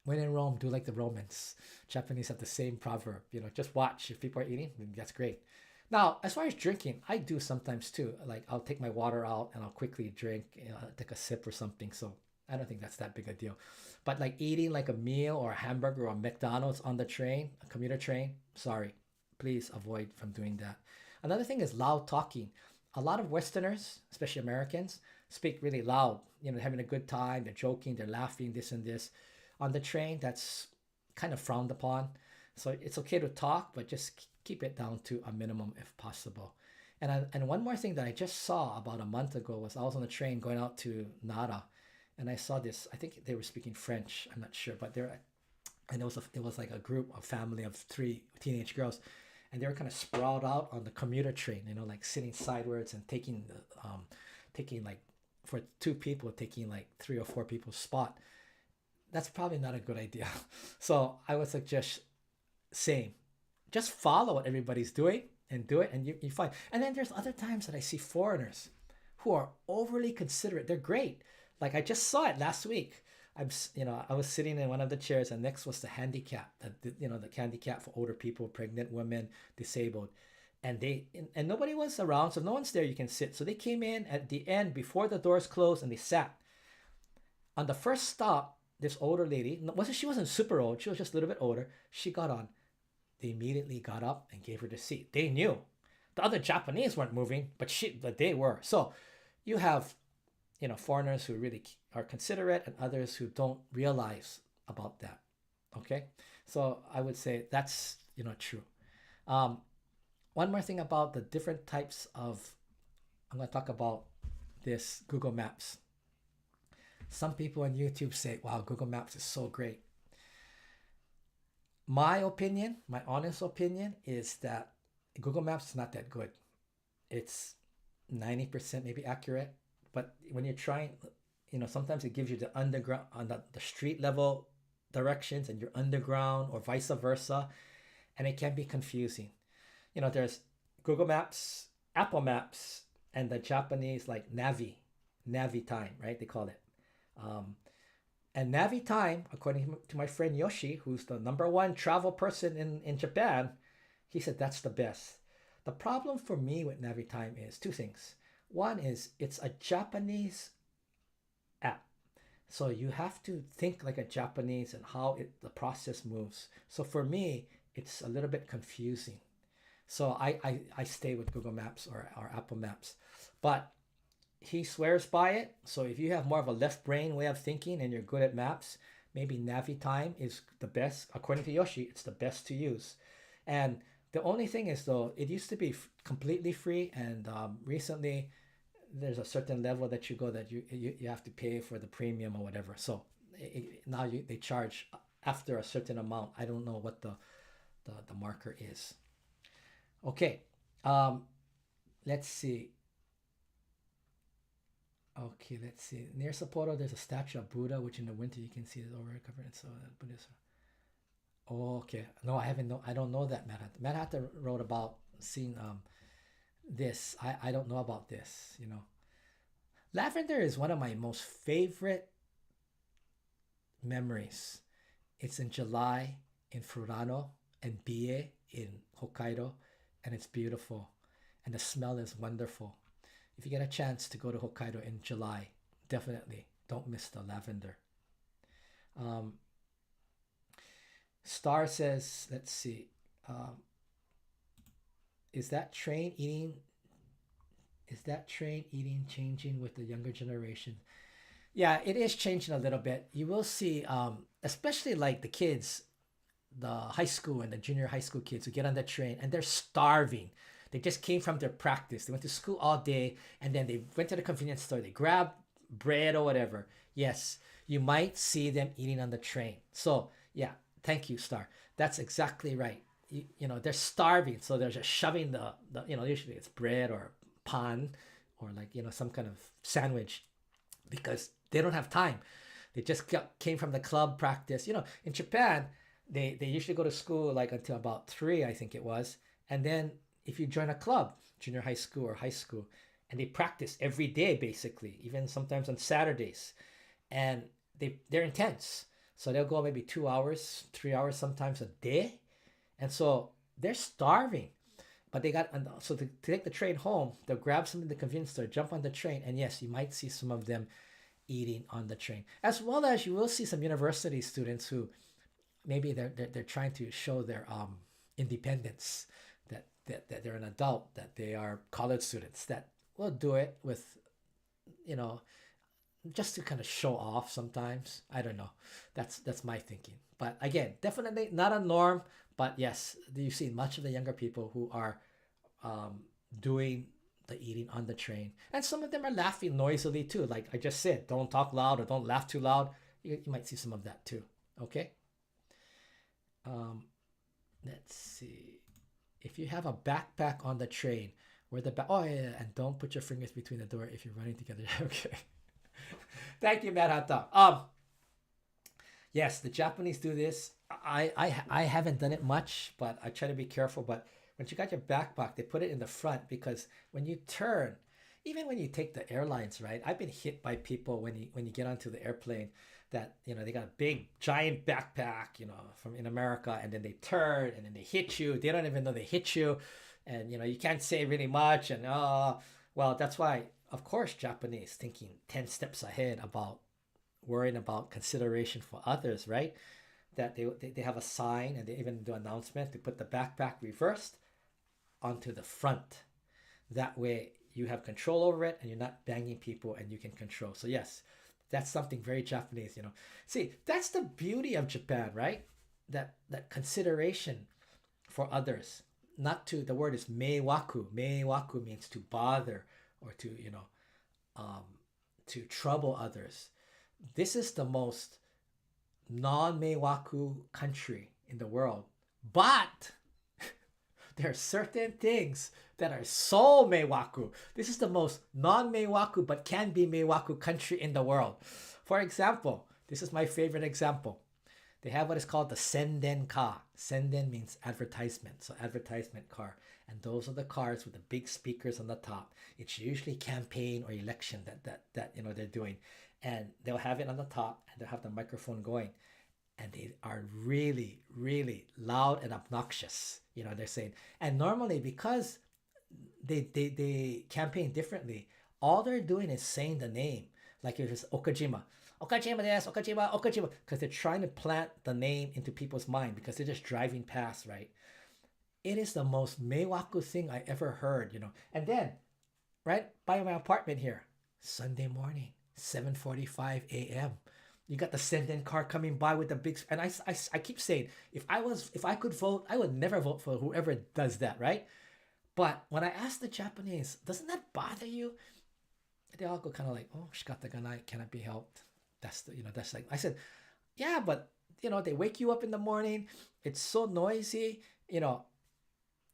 when in Rome, do like the Romans. Japanese have the same proverb, just watch. If people are eating, that's great. Now, as far as drinking, I do sometimes too. Like I'll take my water out and I'll quickly drink, take a sip or something. So I don't think that's that big a deal. But like eating like a meal or a hamburger or a McDonald's on the train, a commuter train, sorry, please avoid from doing that. Another thing is loud talking. A lot of Westerners, especially Americans, speak really loud, having a good time, they're joking, they're laughing, this and this. On the train, that's kind of frowned upon. So it's okay to talk, but just keep it down to a minimum if possible. And one more thing that I just saw about a month ago was I was on the train going out to Nara, and I saw this. I think they were speaking French. I'm not sure, but and it was like a group, a family of 3 teenage girls, and they were kind of sprawled out on the commuter train, like sitting sideways and taking like for 2 people, taking like 3 or 4 people's spot. That's probably not a good idea. So I would suggest same. Just follow what everybody's doing and do it, and you find. And then there's other times that I see foreigners who are overly considerate. They're great. Like I just saw it last week. I was sitting in one of the chairs, and next was the handicap, the handicap for older people, pregnant women, disabled, and and nobody was around, so no one's there. You can sit. So they came in at the end before the doors closed, and they sat. On the first stop, this older lady, she wasn't super old, she was just a little bit older, she got on. They immediately got up and gave her the seat. They knew. The other Japanese weren't moving, but they were. So you have, foreigners who really are considerate and others who don't realize about that. Okay? So I would say that's, true. One more thing about the different types of, I'm going to talk about this Google Maps. Some people on YouTube say, wow, Google Maps is so great. My opinion, my honest opinion, is that Google Maps is not that good. It's 90% maybe accurate, but when you're trying, sometimes it gives you the underground, on the street level directions, and you're underground or vice versa, and it can be confusing. There's Google Maps, Apple Maps, and the Japanese like Navi time, right? They call it. And Navi time, according to my friend Yoshi, who's the #1 travel person in Japan, he said that's the best. The problem for me with Navi time is 2 things. One is it's a Japanese app. So you have to think like a Japanese and how the process moves. So for me, it's a little bit confusing. So I stay with Google Maps or Apple Maps. But he swears by it. So if you have more of a left brain way of thinking and you're good at maps, maybe Navi time is the best. According to Yoshi, it's the best to use. And The only thing is though, it used to be completely free, and recently there's a certain level that you go that you have to pay for the premium or whatever. So now they charge after a certain amount. I don't know what the marker is. Okay, um, let's see. Okay, let's see. Near Sapporo, there's a statue of Buddha, which in the winter you can see it over covered. And so Buddhist. Oh, okay. No, I haven't. No, I don't know that Manhattan wrote about seeing this. I don't know about this. Lavender is one of my most favorite memories. It's in July in Furano and Bie in Hokkaido, and it's beautiful, and the smell is wonderful. If you get a chance to go to Hokkaido in July, definitely don't miss the lavender. Um, Star says, let's see, um, is that train eating? Is that train eating changing with the younger generation? Yeah, it is changing a little bit. You will see, especially like the kids, the high school and the junior high school kids who get on the train and they're starving. They just came from their practice. They went to school all day and then they went to the convenience store. They grabbed bread or whatever. Yes, you might see them eating on the train. So, yeah, thank you, Star. That's exactly right. They're starving. So they're just shoving usually it's bread or pan or like, some kind of sandwich because they don't have time. They just came from the club practice. In Japan, they usually go to school like until about 3, I think it was. And then if you join a club, junior high school or high school, and they practice every day basically, even sometimes on Saturdays, and they're intense. So they'll go maybe 2 hours, 3 hours sometimes a day, and so they're starving. But they got so to take the train home, they'll grab something in the convenience store, jump on the train, and yes, you might see some of them eating on the train, as well as you will see some university students who maybe they're trying to show their independence, that they're an adult, that they are college students, that will do it with, you know, just to kind of show off sometimes. I don't know. That's my thinking. But again, definitely not a norm. But yes, you see much of the younger people who are doing the eating on the train, and some of them are laughing noisily too. Like I just said, don't talk loud or don't laugh too loud. You might see some of that too. Okay. Um, let's see. If you have a backpack on the train, where the back. Oh yeah, and don't put your fingers between the door if you're running together. Okay. Thank you, Matt Hatta. Yes, the Japanese do this. I haven't done it much, but I try to be careful. But when you got your backpack, they put it in the front because when you turn, even when you take the airlines, right? I've been hit by people when you get onto the airplane that they got a big giant backpack, from in America, and then they turn and then they hit you. They don't even know they hit you, and you can't say really much. And well, that's why, of course, Japanese thinking 10 steps ahead about worrying about consideration for others, right? That they have a sign and they even do an announcement to put the backpack reversed onto the front. That way you have control over it and you're not banging people and you can control. So yes, that's something very Japanese. See, that's the beauty of Japan, right? That consideration for others. Not to, the word is meiwaku. Meiwaku means to bother or um, to trouble others. This is the most non-meiwaku country in the world, but there are certain things that are so meiwaku. This is the most non-meiwaku but can be meiwaku country in the world. For example, this is my favorite example. They have what is called the senden ka. Senden means advertisement, so advertisement car. And those are the cars with the big speakers on the top. It's usually campaign or election that they're doing. And they'll have it on the top and they'll have the microphone going. And they are really, really loud and obnoxious. They're saying. And normally, because they campaign differently, all they're doing is saying the name. Like if it's Okajima. Okajima desu, Okajima, Okajima. Because they're trying to plant the name into people's mind because they're just driving past, right? It is the most meiwaku thing I ever heard, And then, right by my apartment here, Sunday morning, 7:45 a.m., You got the send-in car coming by with the big, and I keep saying, if I could vote, I would never vote for whoever does that, right? But when I ask the Japanese, doesn't that bother you? They all go kind of like, oh, shikata ganai, cannot be helped. That's the, that's like, I said, yeah, but they wake you up in the morning. It's so noisy,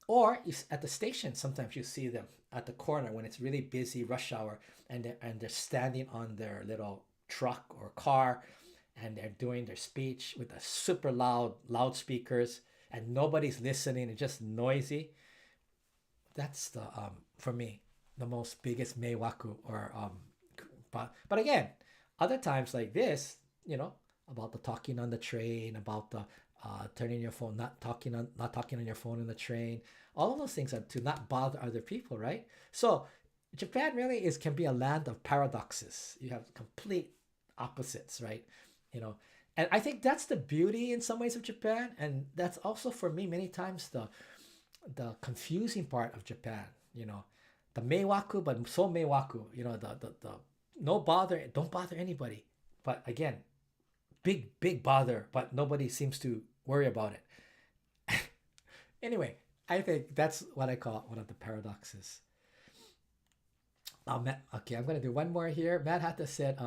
or at the station, sometimes you see them at the corner when it's really busy, rush hour, and they're standing on their little truck or car, and they're doing their speech with a super loud loudspeakers, and nobody's listening. It's just noisy. That's the for me the most biggest meiwaku or but again, other times like this, about the talking on the train, about the turning your phone, not talking on your phone in the train. All of those things are to not bother other people, right? So Japan really can be a land of paradoxes. You have complete opposites, right? You know, and I think that's the beauty in some ways of Japan, and that's also for me many times the confusing part of Japan. The meiwaku, but so meiwaku. The no bother, don't bother anybody. But again, big bother, but nobody seems to worry about it. Anyway, I think that's what I call one of the paradoxes. Okay, I'm gonna do one more here. Mad Hatta said,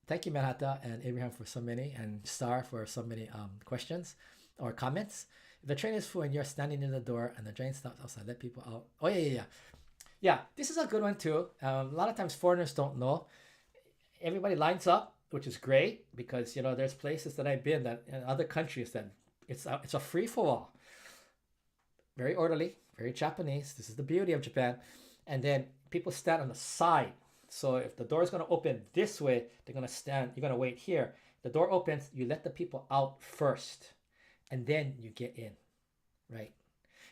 "Thank you, Mad Hatta and Abraham for so many, and Star for so many questions or comments. If the train is full and you're standing in the door and the train stops outside, let people out." Oh yeah. This is a good one too. A lot of times foreigners don't know. Everybody lines up, which is great because there's places that I've been that in other countries that it's a free for all. Very orderly, very Japanese. This is the beauty of Japan. And then people stand on the side. So if the door is going to open this way, they're going to stand. You're going to wait here. The door opens. You let the people out first, and then you get in, right?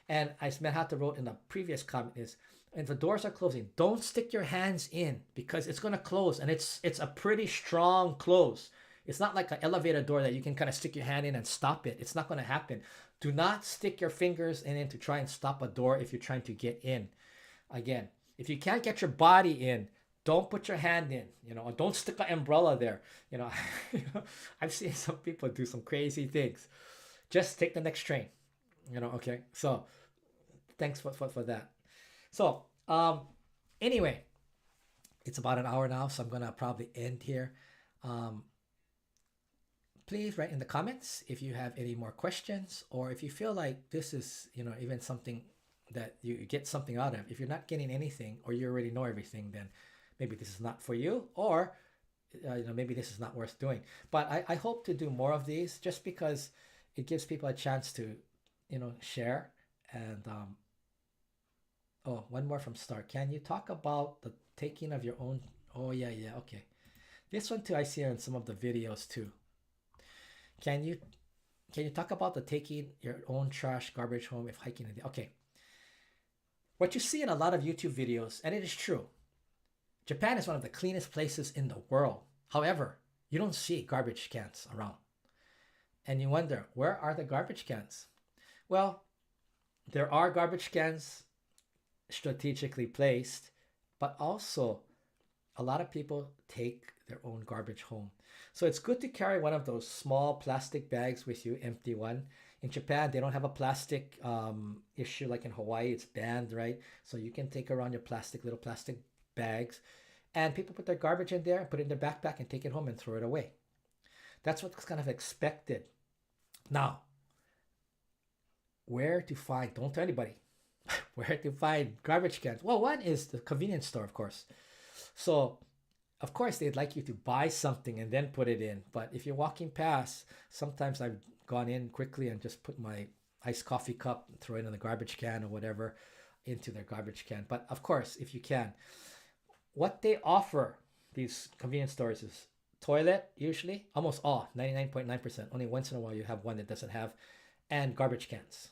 And as Manhattan wrote in the previous comment is, if the doors are closing, don't stick your hands in because it's going to close, and it's a pretty strong close. It's not like an elevator door that you can kind of stick your hand in and stop it. It's not going to happen. Do not stick your fingers in to try and stop a door if you're trying to get in. Again, if you can't get your body in, don't put your hand in, or don't stick an umbrella there. I've seen some people do some crazy things. Just take the next train, okay? So thanks for that. So anyway, it's about an hour now, so I'm gonna probably end here. Please write in the comments if you have any more questions, or if you feel like this is even something that you get something out of. If you're not getting anything, or you already know everything, then maybe this is not for you, or maybe this is not worth doing. But I hope to do more of these just because it gives people a chance to share. And one more from Star. Can you talk about the taking of your own? Oh yeah, okay. This one too I see in some of the videos too. Can you talk about the taking your own trash garbage home if hiking? Okay. What you see in a lot of YouTube videos, and it is true, Japan is one of the cleanest places in the world. However, you don't see garbage cans around. And you wonder, where are the garbage cans? Well, there are garbage cans strategically placed, but also a lot of people take their own garbage home. So it's good to carry one of those small plastic bags with you, empty one. In Japan, they don't have a plastic issue like in Hawaii. It's banned, right? So you can take around your little plastic bags, and people put their garbage in there, put it in their backpack, and take it home and throw it away. That's what's kind of expected. Now, where to find, don't tell anybody, where to find garbage cans? Well, one is the convenience store, of course. So, of course, they'd like you to buy something and then put it in. But if you're walking past, sometimes I've gone in quickly and just put my iced coffee cup, throw it in the garbage can or whatever into their garbage can. But of course, if you can, what they offer, these convenience stores, is toilet, usually, almost all, 99.9%. Only once in a while you have one that doesn't have, and garbage cans.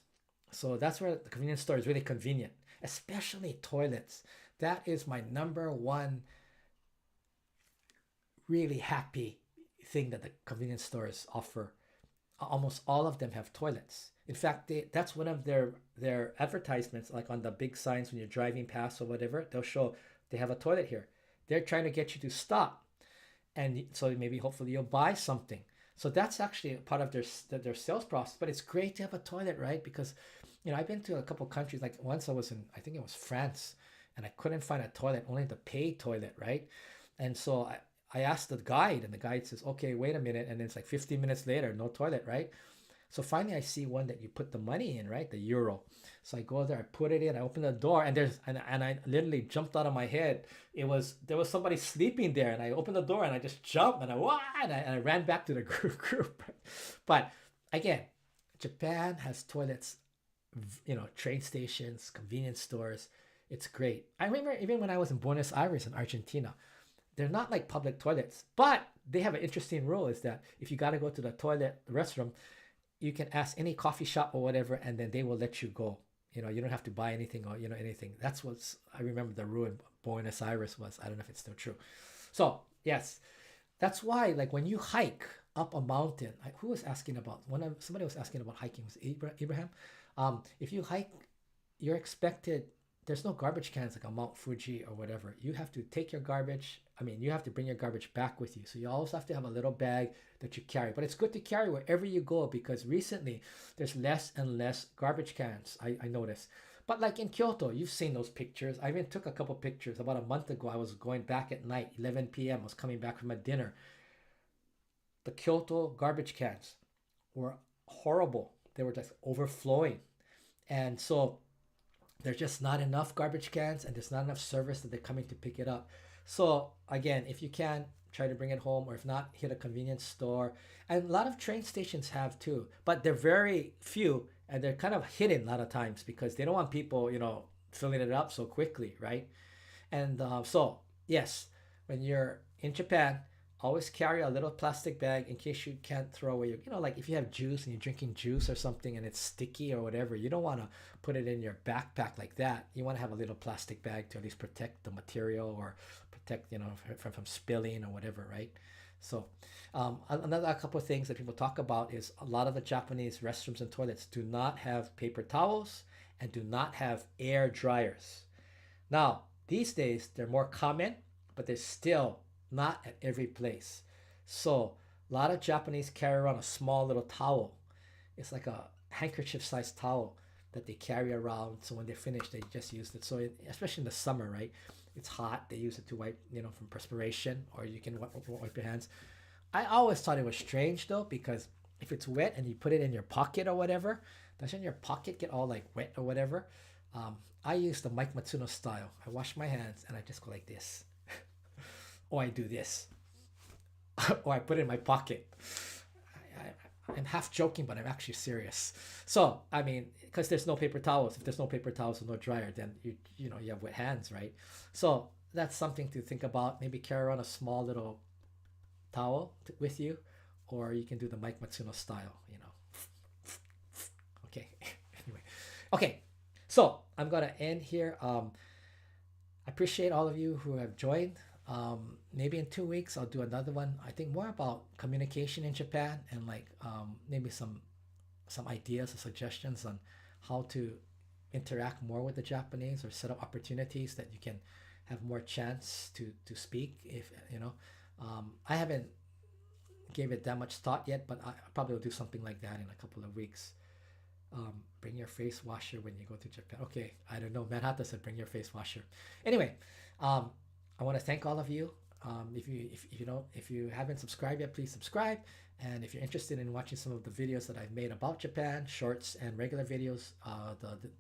So that's where the convenience store is really convenient, especially toilets. That is my number one really happy thing that the convenience stores offer. Almost all of them have toilets. In fact, that's one of their advertisements, like on the big signs when you're driving past or whatever, they'll show they have a toilet here. They're trying to get you to stop and so maybe hopefully you'll buy something. So that's actually a part of their sales process. But it's great to have a toilet, right? Because I've been to a couple countries. Like once I was in, I think it was France, and I couldn't find a toilet, only the paid toilet, right? And so I asked the guide, and the guide says, "Okay, wait a minute," and then it's like 15 minutes later, no toilet, right? So finally, I see one that you put the money in, right? The euro. So I go there, I put it in, I open the door, and and I literally jumped out of my head. There was somebody sleeping there, and I opened the door and I just jumped and I ran back to the group. But again, Japan has toilets, train stations, convenience stores. It's great. I remember even when I was in Buenos Aires in Argentina, they're not like public toilets, but they have an interesting rule is that if you got to go to the toilet, the restroom, you can ask any coffee shop or whatever, and then they will let you go. You don't have to buy anything or anything. That's what's I remember the rule in Buenos Aires was. I don't know if it's still true. So yes, that's why like when you hike up a mountain, who was asking about somebody was asking about hiking, was Abraham. If you hike, you're expected. There's no garbage cans like on Mount Fuji or whatever. You have to take your garbage. I mean, you have to bring your garbage back with you. So you always have to have a little bag that you carry. But it's good to carry wherever you go because recently there's less and less garbage cans. I noticed. But like in Kyoto, you've seen those pictures. I even took a couple pictures about a month ago. I was going back at night, 11 p.m. I was coming back from a dinner. The Kyoto garbage cans were horrible. They were just overflowing. And so there's just not enough garbage cans and there's not enough service that they're coming to pick it up. So again, if you can, try to bring it home, or if not, hit a convenience store. And a lot of train stations have too, but they're very few and they're kind of hidden a lot of times because they don't want people, filling it up so quickly, right? And so, yes, when you're in Japan, always carry a little plastic bag in case you can't throw away your, like if you have juice and you're drinking juice or something and it's sticky or whatever, you don't want to put it in your backpack like that. You want to have a little plastic bag to at least protect the material or protect, from spilling or whatever, right? So, another couple of things that people talk about is a lot of the Japanese restrooms and toilets do not have paper towels and do not have air dryers. Now, these days, they're more common, but they're still not at every place. So, a lot of Japanese carry around a small little towel. It's like a handkerchief sized towel that they carry around. So, when they're finished, they just use it. So, especially in the summer, right? It's hot. They use it to wipe, from perspiration, or you can wipe your hands. I always thought it was strange though, because if it's wet and you put it in your pocket or whatever, doesn't your pocket get all like wet or whatever? I use the Mike Matsuno style. I wash my hands and I just go like this, or I do this, or I put it in my pocket. I'm half joking, but I'm actually serious. So I mean, because there's no paper towels. If there's no paper towels and no dryer, then you have wet hands, right? So that's something to think about. Maybe carry around a small little towel with you, or you can do the Mike Matsuno style. Okay. Anyway, okay. So I'm gonna end here. I appreciate all of you who have joined. Maybe in 2 weeks I'll do another one. I think more about communication in Japan and like maybe some ideas or suggestions on how to interact more with the Japanese or set up opportunities that you can have more chance to speak. If I haven't gave it that much thought yet, but I probably will do something like that in a couple of weeks. Bring your face washer when you go to Japan. Okay, I don't know. Manhattan said bring your face washer. Anyway, I want to thank all of you. If you haven't subscribed yet, please subscribe. And if you're interested in watching some of the videos that I've made about Japan, shorts and regular videos,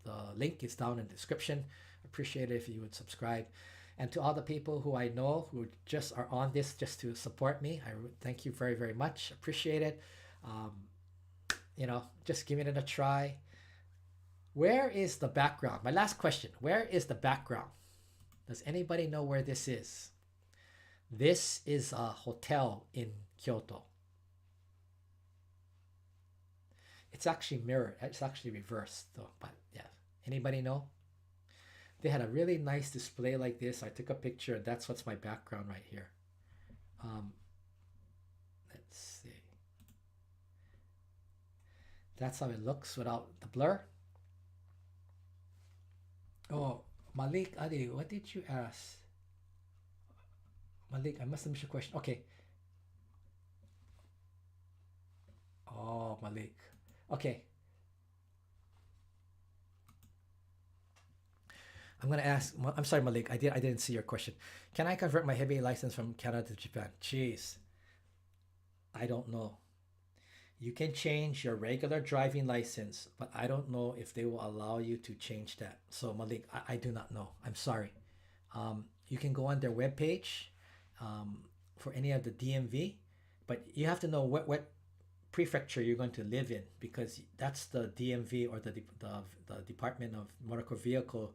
the link is down in the description. Appreciate it if you would subscribe. And to all the people who I know who just are on this just to support me, I thank you very, very much. Appreciate it. Just giving it a try. Where is the background? My last question. Where is the background? Does anybody know where this is? This is a hotel in Kyoto. It's actually mirrored. It's actually reversed though. But yeah, anybody know? They had a really nice display like this. I took a picture. That's what's my background right here. Let's see. That's how it looks without the blur. Oh, Malik Ali, what did you ask? Malik, I must have missed your question. Okay, Oh, Malik. Okay, I'm gonna ask. I'm sorry, Malik. I didn't see your question. Can I convert my heavy license from Canada to Japan? Jeez, I don't know. You can change your regular driving license, but I don't know if they will allow you to change that. So Malik, I do not know. I'm sorry. You can go on their webpage um, for any of the DMV, but you have to know what prefecture you're going to live in because that's the DMV or the Department of Motor Vehicle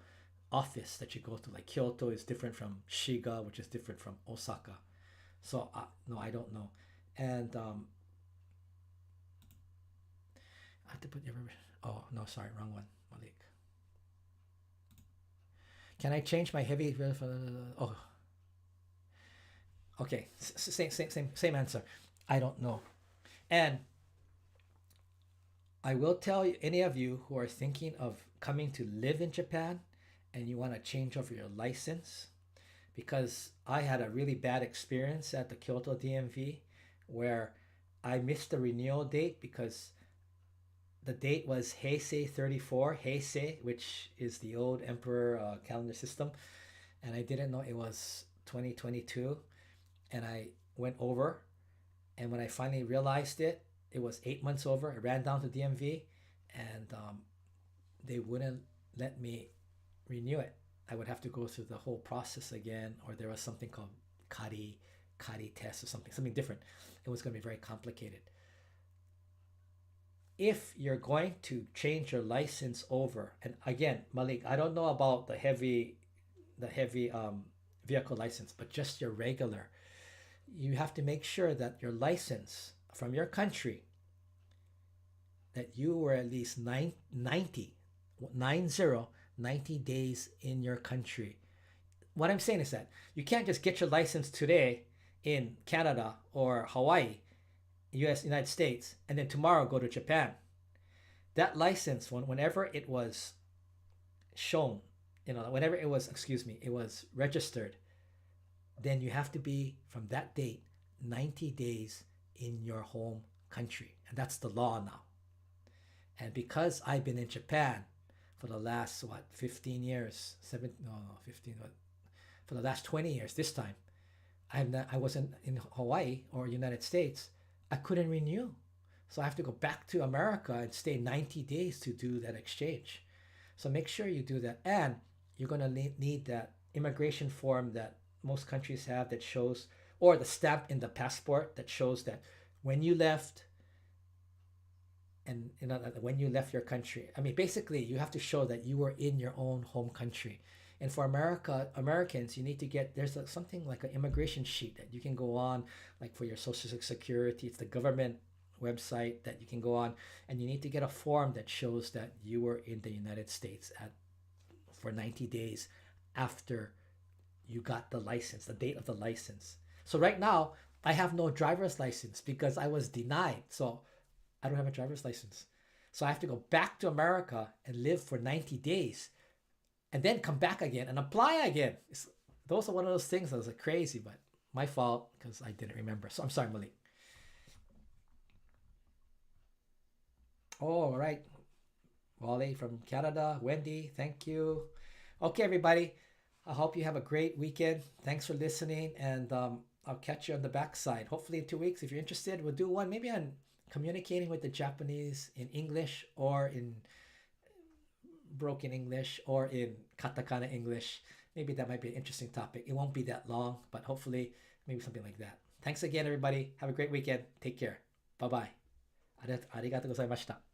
office that you go to. Like Kyoto is different from Shiga, which is different from Osaka. So no, I don't know. And I have to put your. Oh no, sorry, wrong one, Malik. Can I change my heavy? Oh, okay. Same answer. I don't know. And I will tell you, any of you who are thinking of coming to live in Japan and you want to change over your license, because I had a really bad experience at the Kyoto DMV where I missed the renewal date because the date was Heisei 34, Heisei, which is the old emperor calendar system, and I didn't know it was 2022, and I went over, and when I finally realized it, it was 8 months over. I ran down to DMV, and they wouldn't let me renew it. I would have to go through the whole process again, or there was something called kari test or something different. It was going to be very complicated. If you're going to change your license over, and again, Malik, I don't know about the heavy vehicle license, but just your regular, you have to make sure that your license from your country that you were at least 90 days in your country. What I'm saying is that you can't just get your license today in Canada or Hawaii, United States, and then tomorrow go to Japan. That license, whenever it was shown, whenever it was, excuse me, it was registered, then you have to be from that date 90 days in your home country. And that's the law now. And because I've been in Japan for the last, 15 years, 15, for the last 20 years this time, I wasn't in Hawaii or United States, I couldn't renew. So I have to go back to America and stay 90 days to do that exchange. So make sure you do that. And you're going to need that immigration form that most countries have that shows, or the stamp in the passport that shows that when you left, and when you left your country. I mean, basically, you have to show that you were in your own home country. And for Americans, you need to get, there's something like an immigration sheet that you can go on, like for your Social Security. It's the government website that you can go on, and you need to get a form that shows that you were in the United States for 90 days after you got the license, the date of the license. So right now, I have no driver's license because I was denied. So I don't have a driver's license. So I have to go back to America and live for 90 days and then come back again and apply again. Those are one of those things that was crazy, but my fault because I didn't remember. So I'm sorry, Malik. Oh, all right. Wally from Canada. Wendy, thank you. Okay, everybody. I hope you have a great weekend. Thanks for listening, and I'll catch you on the backside. Hopefully in 2 weeks, if you're interested, we'll do one maybe on communicating with the Japanese in English or in broken English or in katakana English. Maybe that might be an interesting topic. It won't be that long, but hopefully maybe something like that. Thanks again, everybody. Have a great weekend. Take care. Bye-bye. ありがとうございました。